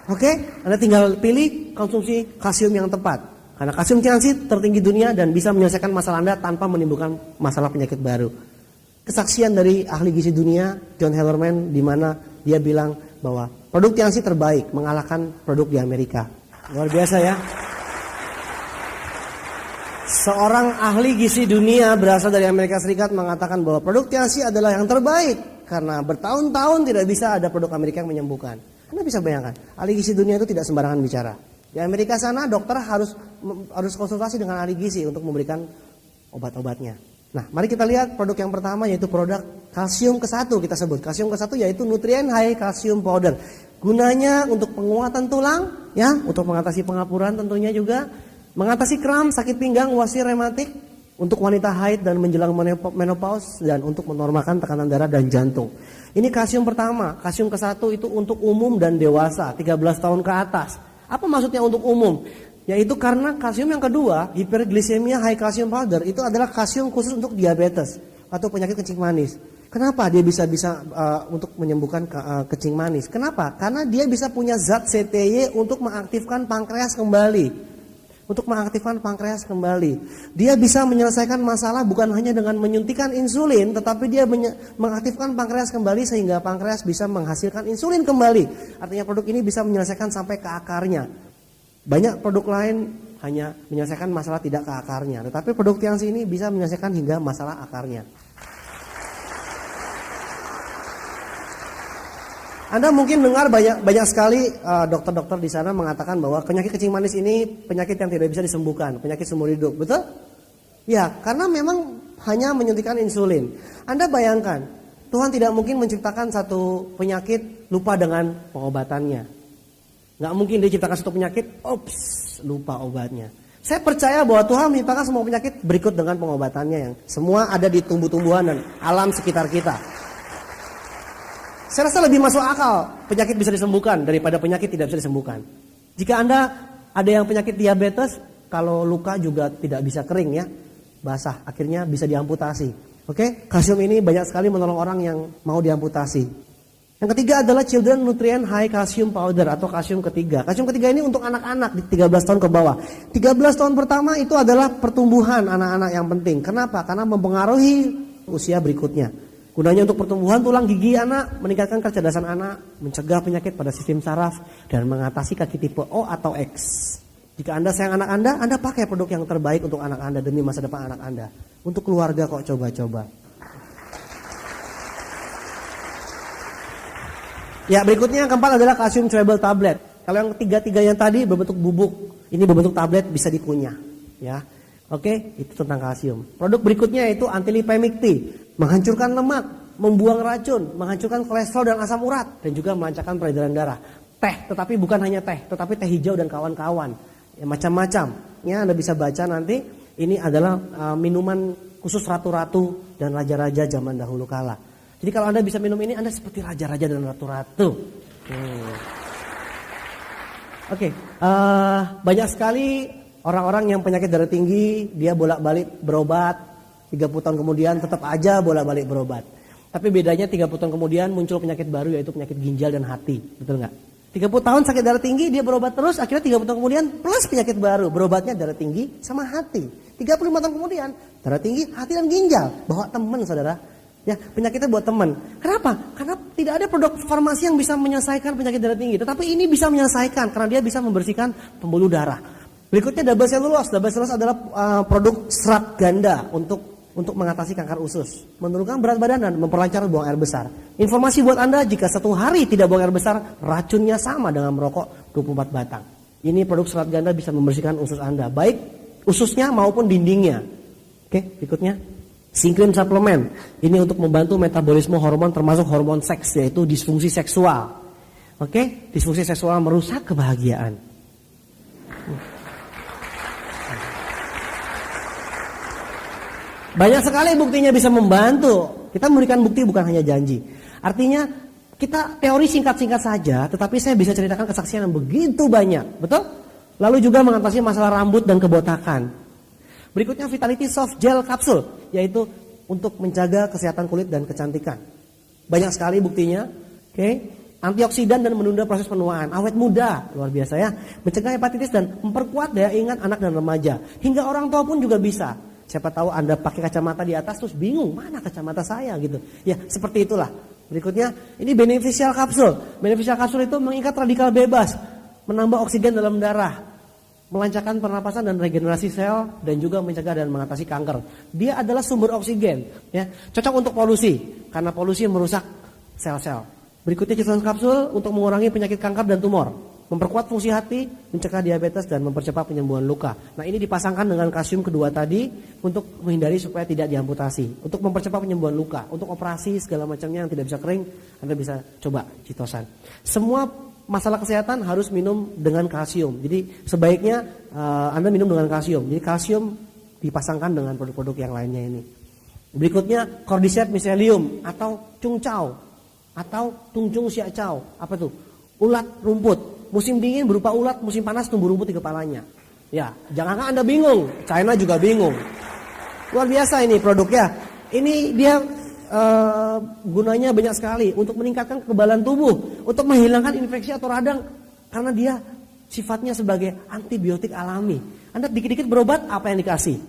Oke, Anda tinggal pilih konsumsi kalsium yang tepat. Karena kalsium Tianxi tertinggi dunia dan bisa menyelesaikan masalah Anda tanpa menimbulkan masalah penyakit baru. Kesaksian dari ahli gizi dunia, John Hellerman, di mana dia bilang bahwa produk Tianxi terbaik mengalahkan produk di Amerika. Luar biasa ya. Seorang ahli gizi dunia berasal dari Amerika Serikat mengatakan bahwa produk Tianxi adalah yang terbaik karena bertahun-tahun tidak bisa ada produk Amerika yang menyembuhkan. Anda bisa bayangkan, ahli gizi dunia itu tidak sembarangan bicara. Di Amerika sana dokter harus konsultasi dengan ahli gizi untuk memberikan obat-obatnya. Nah, mari kita lihat produk yang pertama yaitu produk kalsium ke-1 kita sebut. Kalsium ke-1 yaitu Nutrien High Calcium Powder. Gunanya untuk penguatan tulang, ya, untuk mengatasi pengapuran tentunya juga, mengatasi kram, sakit pinggang, wasir rematik, untuk wanita haid dan menjelang menopause, dan untuk menormalkan tekanan darah dan jantung. Ini kalsium pertama. Kalsium ke-1 itu untuk umum dan dewasa, 13 tahun ke atas. Apa maksudnya untuk umum? Yaitu karena kalsium yang kedua, hiperglisemia high calcium powder, itu adalah kalsium khusus untuk diabetes atau penyakit kencing manis. Kenapa dia bisa untuk menyembuhkan kencing manis? Kenapa? Karena dia bisa punya zat CTY untuk mengaktifkan pankreas kembali. Dia bisa menyelesaikan masalah bukan hanya dengan menyuntikkan insulin, tetapi dia mengaktifkan pankreas kembali sehingga pankreas bisa menghasilkan insulin kembali. Artinya produk ini bisa menyelesaikan sampai ke akarnya. Banyak produk lain hanya menyelesaikan masalah tidak ke akarnya, tetapi produk Tianxi ini bisa menyelesaikan hingga masalah akarnya. Anda mungkin dengar banyak sekali dokter-dokter di sana mengatakan bahwa penyakit kencing manis ini penyakit yang tidak bisa disembuhkan, penyakit seumur hidup, betul? Ya, karena memang hanya menyuntikkan insulin. Anda bayangkan, Tuhan tidak mungkin menciptakan satu penyakit lupa dengan pengobatannya. Nggak mungkin dia ciptakan satu penyakit, lupa obatnya. Saya percaya bahwa Tuhan menciptakan semua penyakit berikut dengan pengobatannya yang semua ada di tumbuh-tumbuhan dan alam sekitar kita. Saya rasa lebih masuk akal penyakit bisa disembuhkan daripada penyakit tidak bisa disembuhkan. Jika Anda ada yang penyakit diabetes, kalau luka juga tidak bisa kering ya, basah, akhirnya bisa diamputasi. Oke, kalsium ini banyak sekali menolong orang yang mau diamputasi. Yang ketiga adalah Children Nutrien High Calcium Powder atau kalsium ketiga. Kalsium ketiga ini untuk anak-anak di 13 tahun ke bawah. 13 tahun pertama itu adalah pertumbuhan anak-anak yang penting. Kenapa? Karena mempengaruhi usia berikutnya. Gunanya untuk pertumbuhan tulang gigi anak, meningkatkan kecerdasan anak, mencegah penyakit pada sistem saraf, dan mengatasi kaki tipe O atau X. Jika Anda sayang anak Anda pakai produk yang terbaik untuk anak Anda demi masa depan anak Anda. Untuk keluarga kok coba-coba. Ya, berikutnya yang keempat adalah kalsium chewable tablet. Kalau yang tiga-tiga yang tadi berbentuk bubuk, ini berbentuk tablet bisa dikunyah. Ya, oke, itu tentang kalsium. Produk berikutnya yaitu antilipemic tea, menghancurkan lemak, membuang racun, menghancurkan kolesterol dan asam urat, dan juga melancarkan peredaran darah. Teh, tetapi bukan hanya teh, tetapi teh hijau dan kawan-kawan. Ya, macam-macam. Ya, Anda bisa baca nanti. Ini adalah minuman khusus ratu-ratu dan raja-raja zaman dahulu kala. Jadi kalau Anda bisa minum ini, Anda seperti raja-raja dan ratu-ratu. Oke, banyak sekali orang-orang yang penyakit darah tinggi, dia bolak-balik berobat, 30 tahun kemudian tetap aja bolak-balik berobat. Tapi bedanya 30 tahun kemudian muncul penyakit baru yaitu penyakit ginjal dan hati, betul nggak? 30 tahun sakit darah tinggi, dia berobat terus, akhirnya 30 tahun kemudian plus penyakit baru, berobatnya darah tinggi sama hati. 35 tahun kemudian, darah tinggi, hati dan ginjal, bawa teman saudara. Ya, penyakitnya buat teman. Kenapa? Karena tidak ada produk farmasi yang bisa menyelesaikan penyakit darah tinggi. Tetapi ini bisa menyelesaikan karena dia bisa membersihkan pembuluh darah. Berikutnya double cellulose. Double cellulose adalah produk serat ganda untuk mengatasi kanker usus, menurunkan berat badan dan memperlancar buang air besar. Informasi buat Anda, jika satu hari tidak buang air besar, racunnya sama dengan merokok 24 batang. Ini produk serat ganda bisa membersihkan usus Anda, baik ususnya maupun dindingnya. Oke, berikutnya. Synchrone suplemen, ini untuk membantu metabolisme hormon termasuk hormon seks yaitu disfungsi seksual. Oke, disfungsi seksual merusak kebahagiaan. Banyak sekali buktinya bisa membantu. Kita memberikan bukti bukan hanya janji. Artinya kita teori singkat-singkat saja, tetapi saya bisa ceritakan kesaksian yang begitu banyak, betul? Lalu juga mengatasi masalah rambut dan kebotakan. Berikutnya Vitality Soft Gel Capsule, yaitu untuk menjaga kesehatan kulit dan kecantikan. Banyak sekali buktinya. Oke. Antioksidan dan menunda proses penuaan, awet muda, luar biasa ya. Mencegah hepatitis dan memperkuat daya ingat anak dan remaja. Hingga orang tua pun juga bisa. Siapa tahu Anda pakai kacamata di atas terus bingung, mana kacamata saya gitu. Ya, seperti itulah. Berikutnya, ini Beneficial Capsule. Beneficial Capsule itu mengikat radikal bebas, menambah oksigen dalam darah, melancarkan pernapasan dan regenerasi sel, dan juga mencegah dan mengatasi kanker. Dia adalah sumber oksigen, ya. Cocok untuk polusi, karena polusi merusak sel-sel. Berikutnya citosan kapsul untuk mengurangi penyakit kanker dan tumor, memperkuat fungsi hati, mencegah diabetes, dan mempercepat penyembuhan luka. Nah, ini dipasangkan dengan kalsium kedua tadi untuk menghindari supaya tidak diamputasi, untuk mempercepat penyembuhan luka, untuk operasi segala macamnya yang tidak bisa kering, Anda bisa coba citosan. Semua masalah kesehatan harus minum dengan kalsium. Jadi sebaiknya Anda minum dengan kalsium. Jadi kalsium dipasangkan dengan produk-produk yang lainnya ini. Berikutnya Cordyceps mycelium atau cungcau atau tungcung siacau. Apa tuh? Ulat rumput. Musim dingin berupa ulat, musim panas tumbuh rumput di kepalanya. Ya, jangankan Anda bingung, China juga bingung. Luar biasa ini produknya. Ini dia gunanya banyak sekali untuk meningkatkan kekebalan tubuh, untuk menghilangkan infeksi atau radang, karena dia sifatnya sebagai antibiotik alami. Anda dikit-dikit berobat, apa yang dikasih?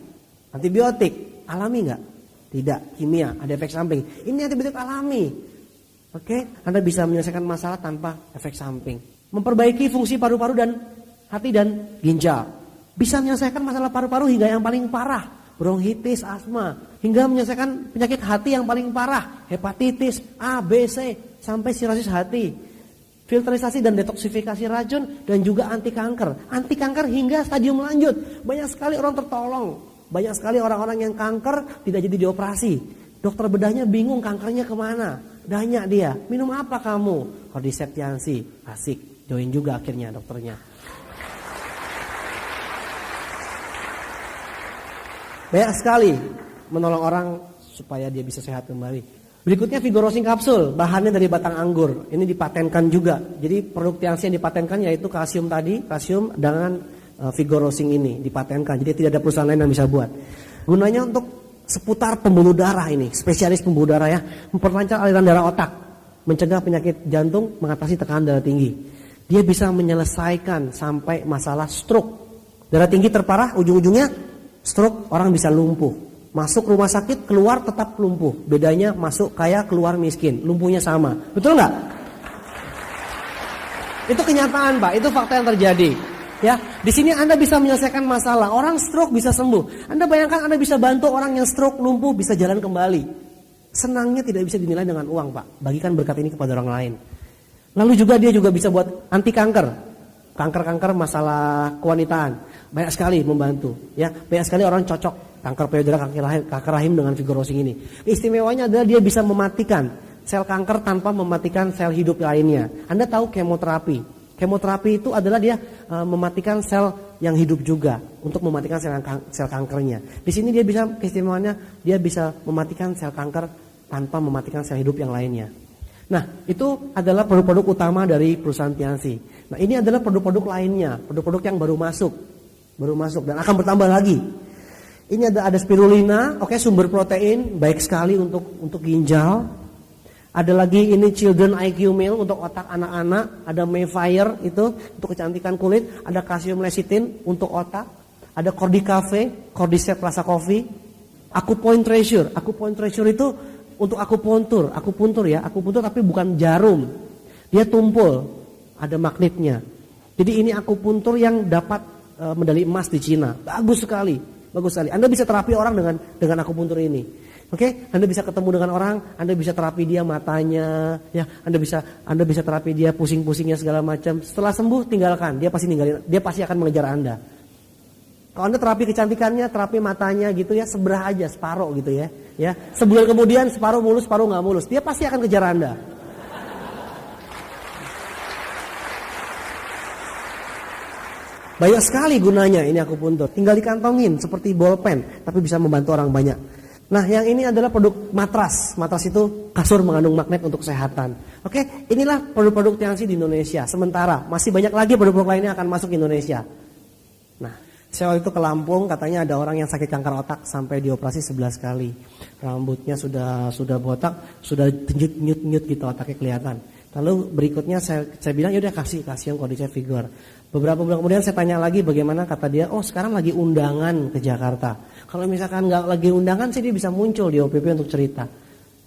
Antibiotik, alami nggak? Tidak, kimia, ada efek samping. Ini antibiotik alami. Oke, Anda bisa menyelesaikan masalah tanpa efek samping. Memperbaiki fungsi paru-paru dan hati dan ginjal. Bisa menyelesaikan masalah paru-paru hingga yang paling parah, bronkitis, asma, hingga menyelesaikan penyakit hati yang paling parah, hepatitis A, B, C, sampai sirosis hati. Filterisasi dan detoksifikasi racun, dan juga anti kanker. Anti kanker hingga stadium lanjut. Banyak sekali orang tertolong. Banyak sekali orang-orang yang kanker tidak jadi dioperasi. Dokter bedahnya bingung kankernya kemana. Danya dia, minum apa kamu? Cordyceps tiansi, asik. Join juga akhirnya dokternya. Banyak sekali menolong orang supaya dia bisa sehat kembali. Berikutnya Vigorosing kapsul, bahannya dari batang anggur. Ini dipatenkan juga. Jadi produk tiansi yang dipatenkan yaitu kalsium tadi, kalsium dengan Vigorosing ini dipatenkan. Jadi tidak ada perusahaan lain yang bisa buat. Gunanya untuk seputar pembuluh darah ini, spesialis pembuluh darah ya, memperlancar aliran darah otak, mencegah penyakit jantung, mengatasi tekanan darah tinggi. Dia bisa menyelesaikan sampai masalah stroke. Darah tinggi terparah, ujung-ujungnya stroke, orang bisa lumpuh. Masuk rumah sakit, keluar tetap lumpuh. Bedanya masuk kaya, keluar miskin. Lumpuhnya sama. Betul nggak? Itu kenyataan, Pak. Itu fakta yang terjadi. Ya, di sini Anda bisa menyelesaikan masalah. Orang stroke bisa sembuh. Anda bayangkan Anda bisa bantu orang yang stroke, lumpuh, bisa jalan kembali. Senangnya tidak bisa dinilai dengan uang, Pak. Bagikan berkat ini kepada orang lain. Lalu juga dia juga bisa buat anti kanker. Kanker-kanker masalah kewanitaan. Banyak sekali membantu. Ya, banyak sekali orang cocok kanker payudara, kanker rahim dengan Vigorosing ini. Istimewanya adalah dia bisa mematikan sel kanker tanpa mematikan sel hidup lainnya. Anda tahu kemoterapi. Kemoterapi itu adalah dia mematikan sel yang hidup juga untuk mematikan sel kankernya. Di sini dia bisa, keistimewaannya dia bisa mematikan sel kanker tanpa mematikan sel hidup yang lainnya. Nah, itu adalah produk-produk utama dari perusahaan Tiansi. Nah, ini adalah produk-produk lainnya, produk-produk yang baru masuk dan akan bertambah lagi. Ini ada spirulina, oke, sumber protein, baik sekali untuk ginjal. Ada lagi ini Children IQ Meal untuk otak anak-anak, ada Mayfire itu untuk kecantikan kulit, ada kalsium lecithin untuk otak, ada Cordycafe, Cordyceps rasa kopi, Acupoint Treasure itu untuk akupuntur tapi bukan jarum. Dia tumpul, ada magnetnya. Jadi ini akupuntur yang dapat medali emas di Cina. Bagus sekali. Anda bisa terapi orang dengan akupuntur ini. Oke, Anda bisa ketemu dengan orang, Anda bisa terapi dia matanya, ya, Anda bisa terapi dia pusing-pusingnya segala macam. Setelah sembuh tinggalkan, dia pasti akan mengejar Anda. Kalau Anda terapi kecantikannya, terapi matanya gitu ya, seberah aja, separuh gitu ya. Ya, sebulan kemudian separuh mulus, separuh nggak mulus, dia pasti akan kejar Anda. Banyak sekali gunanya ini akupuntur. Tinggal dikantongin seperti bolpen, tapi bisa membantu orang banyak. Nah, yang ini adalah produk matras. Matras itu kasur mengandung magnet untuk kesehatan. Oke, inilah produk-produk Tiansi di Indonesia. Sementara masih banyak lagi produk-produk lainnya akan masuk ke Indonesia. Nah, saya waktu itu ke Lampung, katanya ada orang yang sakit kanker otak sampai dioperasi 11 kali. Rambutnya sudah botak, sudah nyut-nyut gitu, otaknya kelihatan. Lalu berikutnya saya bilang, yaudah kasih yang Cordyceps Vigor. Beberapa bulan kemudian saya tanya lagi bagaimana, kata dia, oh sekarang lagi undangan ke Jakarta. Kalau misalkan nggak lagi undangan sih dia bisa muncul di OPP untuk cerita.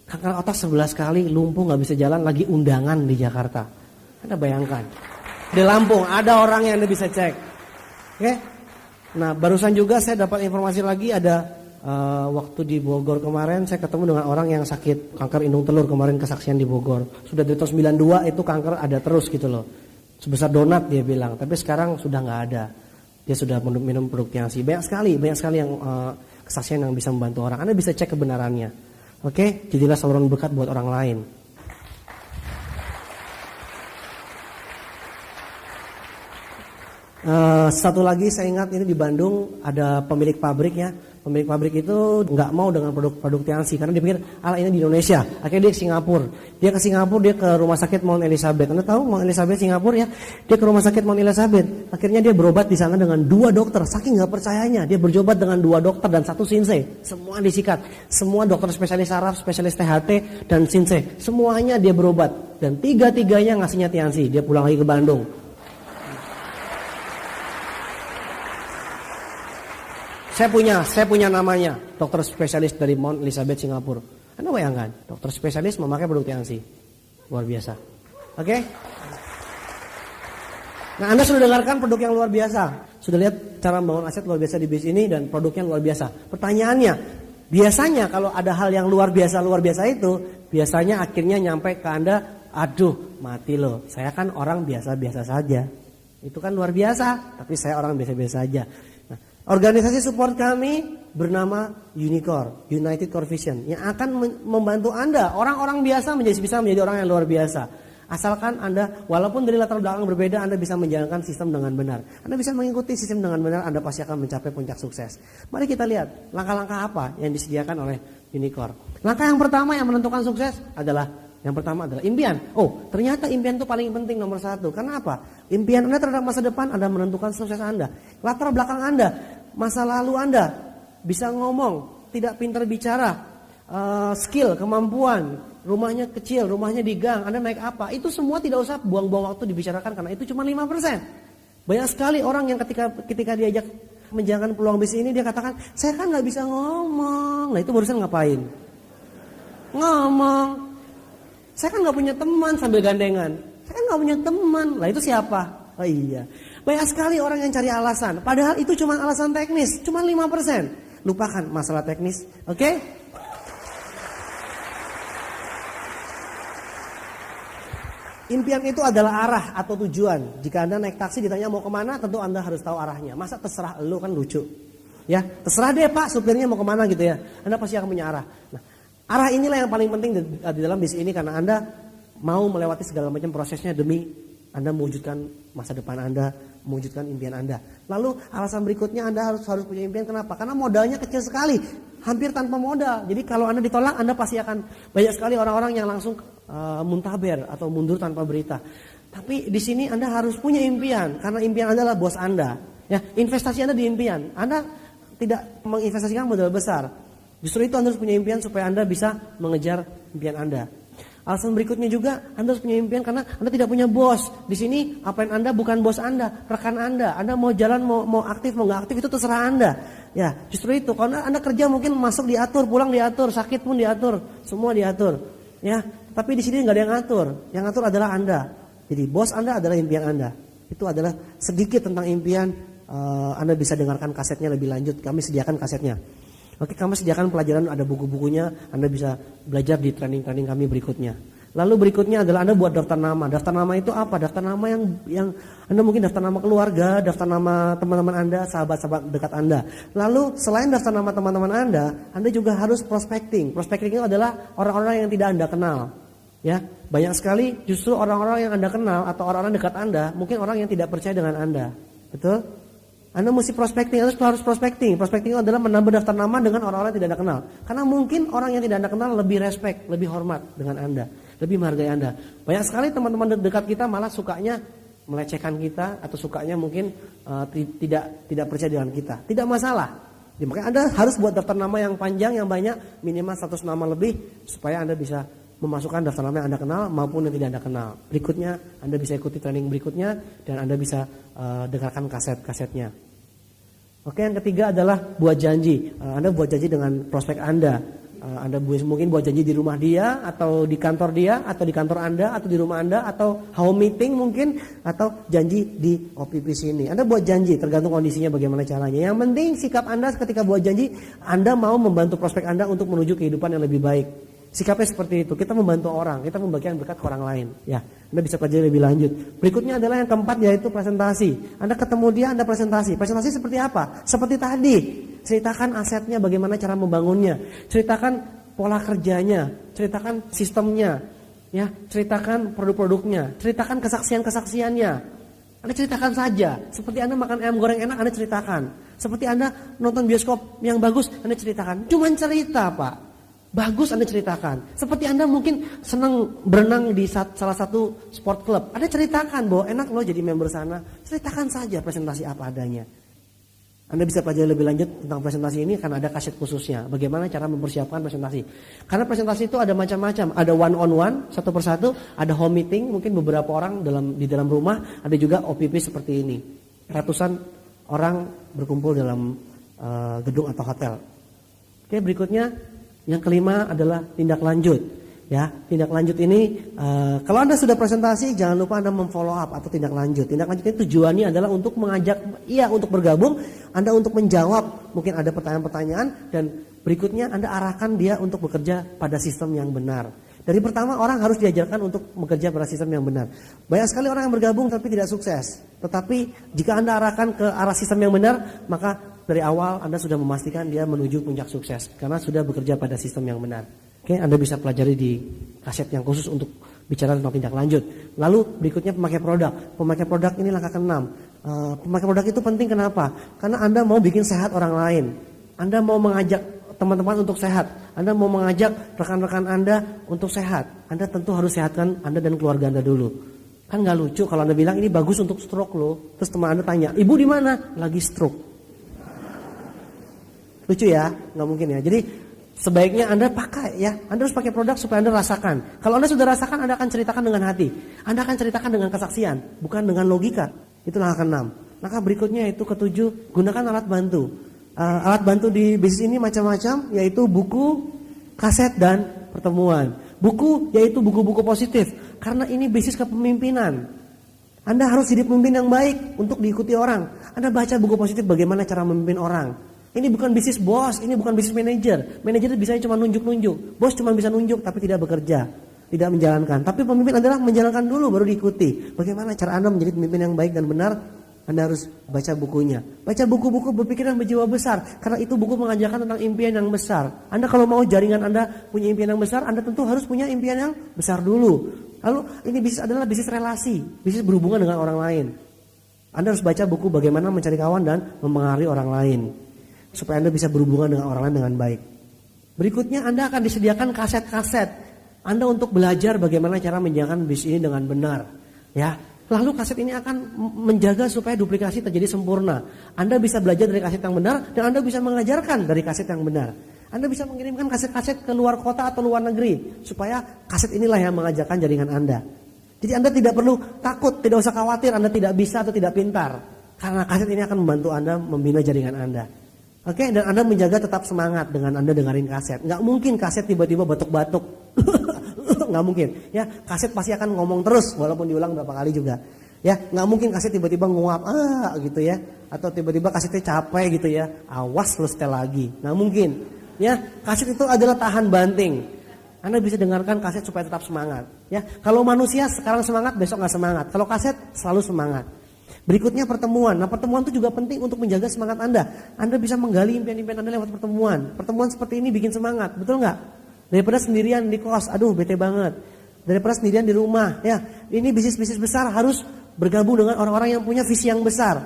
Kanker otak 11 kali, lumpuh nggak bisa jalan, lagi undangan di Jakarta. Anda bayangkan. Di Lampung ada orang yang Anda bisa cek. Oke. Nah, barusan juga saya dapat informasi lagi ada waktu di Bogor kemarin saya ketemu dengan orang yang sakit kanker indung telur kemarin kesaksian di Bogor. Sudah dari tahun 92 itu kanker ada terus gitu loh. Sebesar donat dia bilang, tapi sekarang sudah nggak ada. Dia sudah minum produk tiansi. Banyak sekali yang kesaksian yang bisa membantu orang. Anda bisa cek kebenarannya. Oke, jadilah saluran berkat buat orang lain. Satu lagi saya ingat ini di Bandung ada pemilik pabrik ya. Pemilik pabrik itu nggak mau dengan produk tiansi karena dia pikir ini di Indonesia. Akhirnya dia ke Singapura. Dia ke Singapura, dia ke rumah sakit Mount Elizabeth. Anda tahu Mount Elizabeth Singapura ya? Dia ke rumah sakit Mount Elizabeth. Akhirnya dia berobat di sana dengan 2 dokter. Saking nggak percayanya, dia berjobat dengan 2 dokter dan 1 sinsei. Semua disikat. Semua dokter spesialis saraf, spesialis THT dan sinsei. Semuanya dia berobat dan 3-tiganya ngasihnya tiansi. Dia pulang lagi ke Bandung. Saya punya namanya, dokter spesialis dari Mount Elizabeth Singapura. Anda bayangkan, dokter spesialis memakai produk tiansi. Luar biasa. Oke? Nah, Anda sudah dengarkan produk yang luar biasa. Sudah lihat cara membangun aset luar biasa di bisnis ini dan produknya luar biasa. Pertanyaannya, biasanya kalau ada hal yang luar biasa itu, biasanya akhirnya nyampe ke Anda, aduh, mati loh. Saya kan orang biasa-biasa saja. Itu kan luar biasa, tapi saya orang biasa-biasa saja. Organisasi support kami bernama Unicore, United Core Vision, yang akan membantu Anda, orang-orang biasa bisa menjadi orang yang luar biasa. Asalkan Anda, walaupun dari latar belakang berbeda, Anda bisa menjalankan sistem dengan benar. Anda bisa mengikuti sistem dengan benar, Anda pasti akan mencapai puncak sukses. Mari kita lihat langkah-langkah apa yang disediakan oleh Unicore. Langkah yang pertama yang menentukan sukses adalah impian. Oh, ternyata impian itu paling penting nomor 1. Karena apa? Impian Anda terhadap masa depan Anda menentukan sukses Anda. Latar belakang Anda, masa lalu Anda, bisa ngomong, tidak pintar bicara, skill, kemampuan, rumahnya kecil, rumahnya di gang, Anda naik apa? Itu semua tidak usah buang-buang waktu dibicarakan karena itu cuma 5%. Banyak sekali orang yang ketika diajak menjalankan peluang bisnis ini dia katakan, saya kan nggak bisa ngomong. Nah itu barusan ngapain? Ngomong. Saya kan gak punya teman sambil gandengan. Saya kan gak punya teman. Lah itu siapa? Oh iya. Banyak sekali orang yang cari alasan. Padahal itu cuma alasan teknis. Cuma 5%. Lupakan masalah teknis. Oke? Impian itu adalah arah atau tujuan. Jika Anda naik taksi ditanya mau kemana, tentu Anda harus tahu arahnya. Masa terserah lu kan lucu. Ya, terserah deh Pak supirnya mau kemana gitu ya. Anda pasti akan punya arah. Nah, arah inilah yang paling penting di dalam bisnis ini karena Anda mau melewati segala macam prosesnya demi Anda mewujudkan masa depan Anda, mewujudkan impian Anda. Lalu alasan berikutnya Anda harus punya impian. Kenapa? Karena modalnya kecil sekali, hampir tanpa modal. Jadi kalau Anda ditolak, Anda pasti akan banyak sekali orang-orang yang langsung muntaber atau mundur tanpa berita. Tapi di sini Anda harus punya impian karena impian Anda adalah bos Anda. Ya, investasi Anda di impian. Anda tidak menginvestasikan modal besar. Justru itu Anda harus punya impian supaya Anda bisa mengejar impian Anda. Alasan berikutnya juga Anda harus punya impian karena Anda tidak punya bos. Di sini APN Anda bukan bos Anda, rekan Anda. Anda mau jalan, mau aktif, mau nggak aktif itu terserah Anda. Ya, justru itu. Kalau Anda kerja mungkin masuk diatur, pulang diatur, sakit pun diatur, semua diatur. Ya, tapi di sini nggak ada yang ngatur. Yang ngatur adalah Anda. Jadi bos Anda adalah impian Anda. Itu adalah sedikit tentang impian. Anda bisa dengarkan kasetnya lebih lanjut. Kami sediakan kasetnya. Oke, kami sediakan pelajaran, ada buku-bukunya, Anda bisa belajar di training-training kami berikutnya. Lalu berikutnya adalah Anda buat daftar nama. Daftar nama itu apa? Daftar nama yang Anda mungkin daftar nama keluarga, daftar nama teman-teman Anda, sahabat-sahabat dekat Anda. Lalu selain daftar nama teman-teman Anda juga harus prospecting. Prospecting itu adalah orang-orang yang tidak Anda kenal. Ya, banyak sekali justru orang-orang yang Anda kenal atau orang-orang dekat Anda, mungkin orang yang tidak percaya dengan Anda. Betul? Anda mesti prospecting, harus prospecting. Prospecting adalah menambah daftar nama dengan orang-orang yang tidak Anda kenal. Karena mungkin orang yang tidak Anda kenal lebih respect, lebih hormat dengan Anda, lebih menghargai Anda. Banyak sekali teman-teman dekat kita malah sukanya melecehkan kita atau sukanya mungkin tidak percaya dengan kita. Tidak masalah. Jadi, makanya Anda harus buat daftar nama yang panjang, yang banyak, minimal 100 nama lebih supaya Anda bisa memasukkan daftar nama yang Anda kenal maupun yang tidak Anda kenal. Berikutnya Anda bisa ikuti training berikutnya dan Anda bisa dengarkan kaset-kasetnya. Oke, yang ketiga adalah buat janji. Anda buat janji dengan prospek Anda. Anda mungkin buat janji di rumah dia, atau di kantor dia, atau di kantor Anda, atau di rumah Anda, atau home meeting mungkin, atau janji di OPP sini. Anda buat janji, tergantung kondisinya bagaimana caranya. Yang penting sikap Anda ketika buat janji, Anda mau membantu prospek Anda untuk menuju kehidupan yang lebih baik. Sikapnya seperti itu, kita membantu orang, kita membagikan berkat ke orang lain. Ya, Anda bisa pelajari lebih lanjut. Berikutnya adalah yang keempat, yaitu presentasi. Anda ketemu dia, Anda presentasi. Presentasi seperti apa? Seperti tadi, ceritakan asetnya, bagaimana cara membangunnya, ceritakan pola kerjanya, ceritakan sistemnya, ya, ceritakan produk-produknya, ceritakan kesaksian-kesaksiannya. Anda ceritakan saja. Seperti Anda makan ayam goreng enak, Anda ceritakan. Seperti Anda nonton bioskop yang bagus, Anda ceritakan. Cuman cerita, Pak. Bagus Anda ceritakan. Seperti Anda mungkin senang berenang di salah satu sport club, Anda ceritakan bahwa enak loh jadi member sana. Ceritakan saja presentasi apa adanya. Anda bisa pelajari lebih lanjut tentang presentasi ini karena ada kaset khususnya. Bagaimana cara mempersiapkan presentasi. Karena presentasi itu ada macam-macam. Ada one on one, satu persatu. Ada home meeting, mungkin beberapa orang di dalam rumah. Ada juga OPP seperti ini. Ratusan orang berkumpul dalam gedung atau hotel. Oke, berikutnya yang kelima adalah tindak lanjut. Ya, tindak lanjut ini kalau Anda sudah presentasi, jangan lupa Anda memfollow up atau tindak lanjut. Tindak lanjut ini tujuannya adalah untuk mengajak untuk bergabung, Anda untuk menjawab, mungkin ada pertanyaan-pertanyaan, dan berikutnya Anda arahkan dia untuk bekerja pada sistem yang benar. Dari pertama orang harus diajarkan untuk bekerja pada sistem yang benar. Banyak sekali orang yang bergabung tapi tidak sukses. Tetapi jika Anda arahkan ke arah sistem yang benar, maka dari awal Anda sudah memastikan dia menuju puncak sukses karena sudah bekerja pada sistem yang benar. Oke, Anda bisa pelajari di kaset yang khusus untuk bicara tentang tindak lanjut. Lalu berikutnya pemakai produk. Pemakai produk ini langkah ke-6. Pemakai produk itu penting kenapa? Karena Anda mau bikin sehat orang lain. Anda mau mengajak teman-teman untuk sehat. Anda mau mengajak rekan-rekan Anda untuk sehat. Anda tentu harus sehatkan Anda dan keluarga Anda dulu. Kan gak lucu kalau Anda bilang ini bagus untuk stroke loh. Terus teman Anda tanya, ibu di mana? Lagi stroke. Lucu ya? Nggak mungkin ya. Jadi sebaiknya Anda pakai ya. Anda harus pakai produk supaya Anda rasakan. Kalau Anda sudah rasakan, Anda akan ceritakan dengan hati. Anda akan ceritakan dengan kesaksian, bukan dengan logika. Itu langkah ke-6. Langkah berikutnya itu ke-7, gunakan alat bantu. Alat bantu di bisnis ini macam-macam, yaitu buku, kaset, dan pertemuan. Buku yaitu buku-buku positif. Karena ini bisnis kepemimpinan. Anda harus jadi pemimpin yang baik untuk diikuti orang. Anda baca buku positif bagaimana cara memimpin orang. Ini bukan bisnis bos, ini bukan bisnis manajer. Manajer bisa cuma nunjuk-nunjuk. Bos cuma bisa nunjuk tapi tidak bekerja, tidak menjalankan. Tapi pemimpin adalah menjalankan dulu baru diikuti. Bagaimana cara Anda menjadi pemimpin yang baik dan benar? Anda harus baca bukunya. Baca buku-buku berpikiran berjiwa besar. Karena itu buku mengajarkan tentang impian yang besar. Anda kalau mau jaringan Anda punya impian yang besar, Anda tentu harus punya impian yang besar dulu. Lalu ini bisnis adalah bisnis relasi, bisnis berhubungan dengan orang lain. Anda harus baca buku bagaimana mencari kawan dan mempengaruhi orang lain. Supaya Anda bisa berhubungan dengan orang lain dengan baik. Berikutnya Anda akan disediakan kaset-kaset Anda untuk belajar bagaimana cara menjalankan bisnis ini dengan benar. Ya, lalu kaset ini akan menjaga supaya duplikasi terjadi sempurna. Anda bisa belajar dari kaset yang benar dan Anda bisa mengajarkan dari kaset yang benar. Anda bisa mengirimkan kaset-kaset ke luar kota atau luar negeri supaya kaset inilah yang mengajarkan jaringan Anda. Jadi Anda tidak perlu takut, tidak usah khawatir Anda tidak bisa atau tidak pintar. Karena kaset ini akan membantu Anda membina jaringan Anda. Oke, dan Anda menjaga tetap semangat dengan Anda dengerin kaset. Nggak mungkin kaset tiba-tiba batuk-batuk. Nggak mungkin. Ya, kaset pasti akan ngomong terus walaupun diulang berapa kali juga. Ya, nggak mungkin kaset tiba-tiba nguap gitu ya, atau tiba-tiba kasetnya capek gitu ya. Awas lu setel lagi. Nggak mungkin. Ya, kaset itu adalah tahan banting. Anda bisa dengarkan kaset supaya tetap semangat. Ya, kalau manusia sekarang semangat, besok nggak semangat. Kalau kaset selalu semangat. Berikutnya pertemuan. Nah, pertemuan itu juga penting untuk menjaga semangat Anda. Anda bisa menggali impian-impian Anda lewat pertemuan. Pertemuan seperti ini bikin semangat, betul nggak? Daripada sendirian di kos, aduh bete banget. Daripada sendirian di rumah, ya. Ini bisnis-bisnis besar harus bergabung dengan orang-orang yang punya visi yang besar.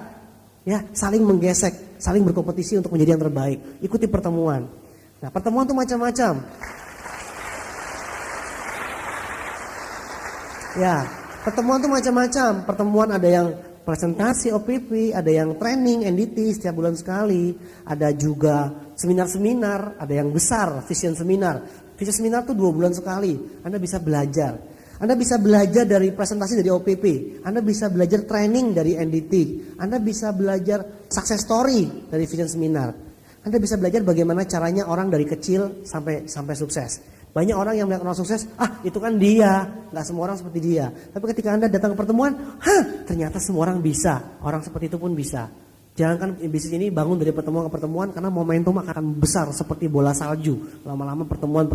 Ya, saling menggesek, saling berkompetisi untuk menjadi yang terbaik. Ikuti pertemuan. Nah, pertemuan itu macam-macam. Ya, pertemuan itu macam-macam. Pertemuan ada yang presentasi OPP, ada yang training NDT setiap bulan sekali, ada juga seminar-seminar, ada yang besar, vision seminar. Vision seminar itu 2 bulan sekali. Anda bisa belajar. Anda bisa belajar dari presentasi dari OPP. Anda bisa belajar training dari NDT. Anda bisa belajar success story dari vision seminar. Anda bisa belajar bagaimana caranya orang dari kecil sampai sukses. Banyak orang yang melihat orang sukses, itu kan dia, nggak semua orang seperti dia. Tapi ketika Anda datang ke pertemuan, ternyata semua orang bisa, orang seperti itu pun bisa. Jangankan bisnis ini bangun dari pertemuan ke pertemuan, karena momentum akan besar seperti bola salju, lama-lama pertemuan.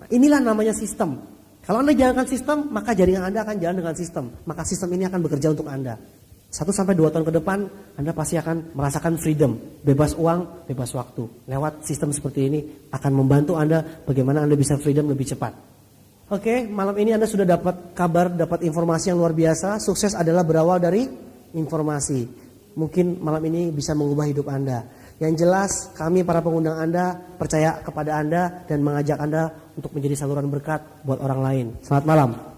Nah, inilah namanya sistem. Kalau Anda jalankan sistem, maka jaringan Anda akan jalan dengan sistem. Maka sistem ini akan bekerja untuk Anda. 1-2 tahun ke depan, Anda pasti akan merasakan freedom, bebas uang, bebas waktu. Lewat sistem seperti ini akan membantu Anda bagaimana Anda bisa freedom lebih cepat. Oke, malam ini Anda sudah dapat kabar, dapat informasi yang luar biasa. Sukses adalah berawal dari informasi. Mungkin malam ini bisa mengubah hidup Anda. Yang jelas, kami para pengundang Anda percaya kepada Anda dan mengajak Anda untuk menjadi saluran berkat buat orang lain. Selamat malam.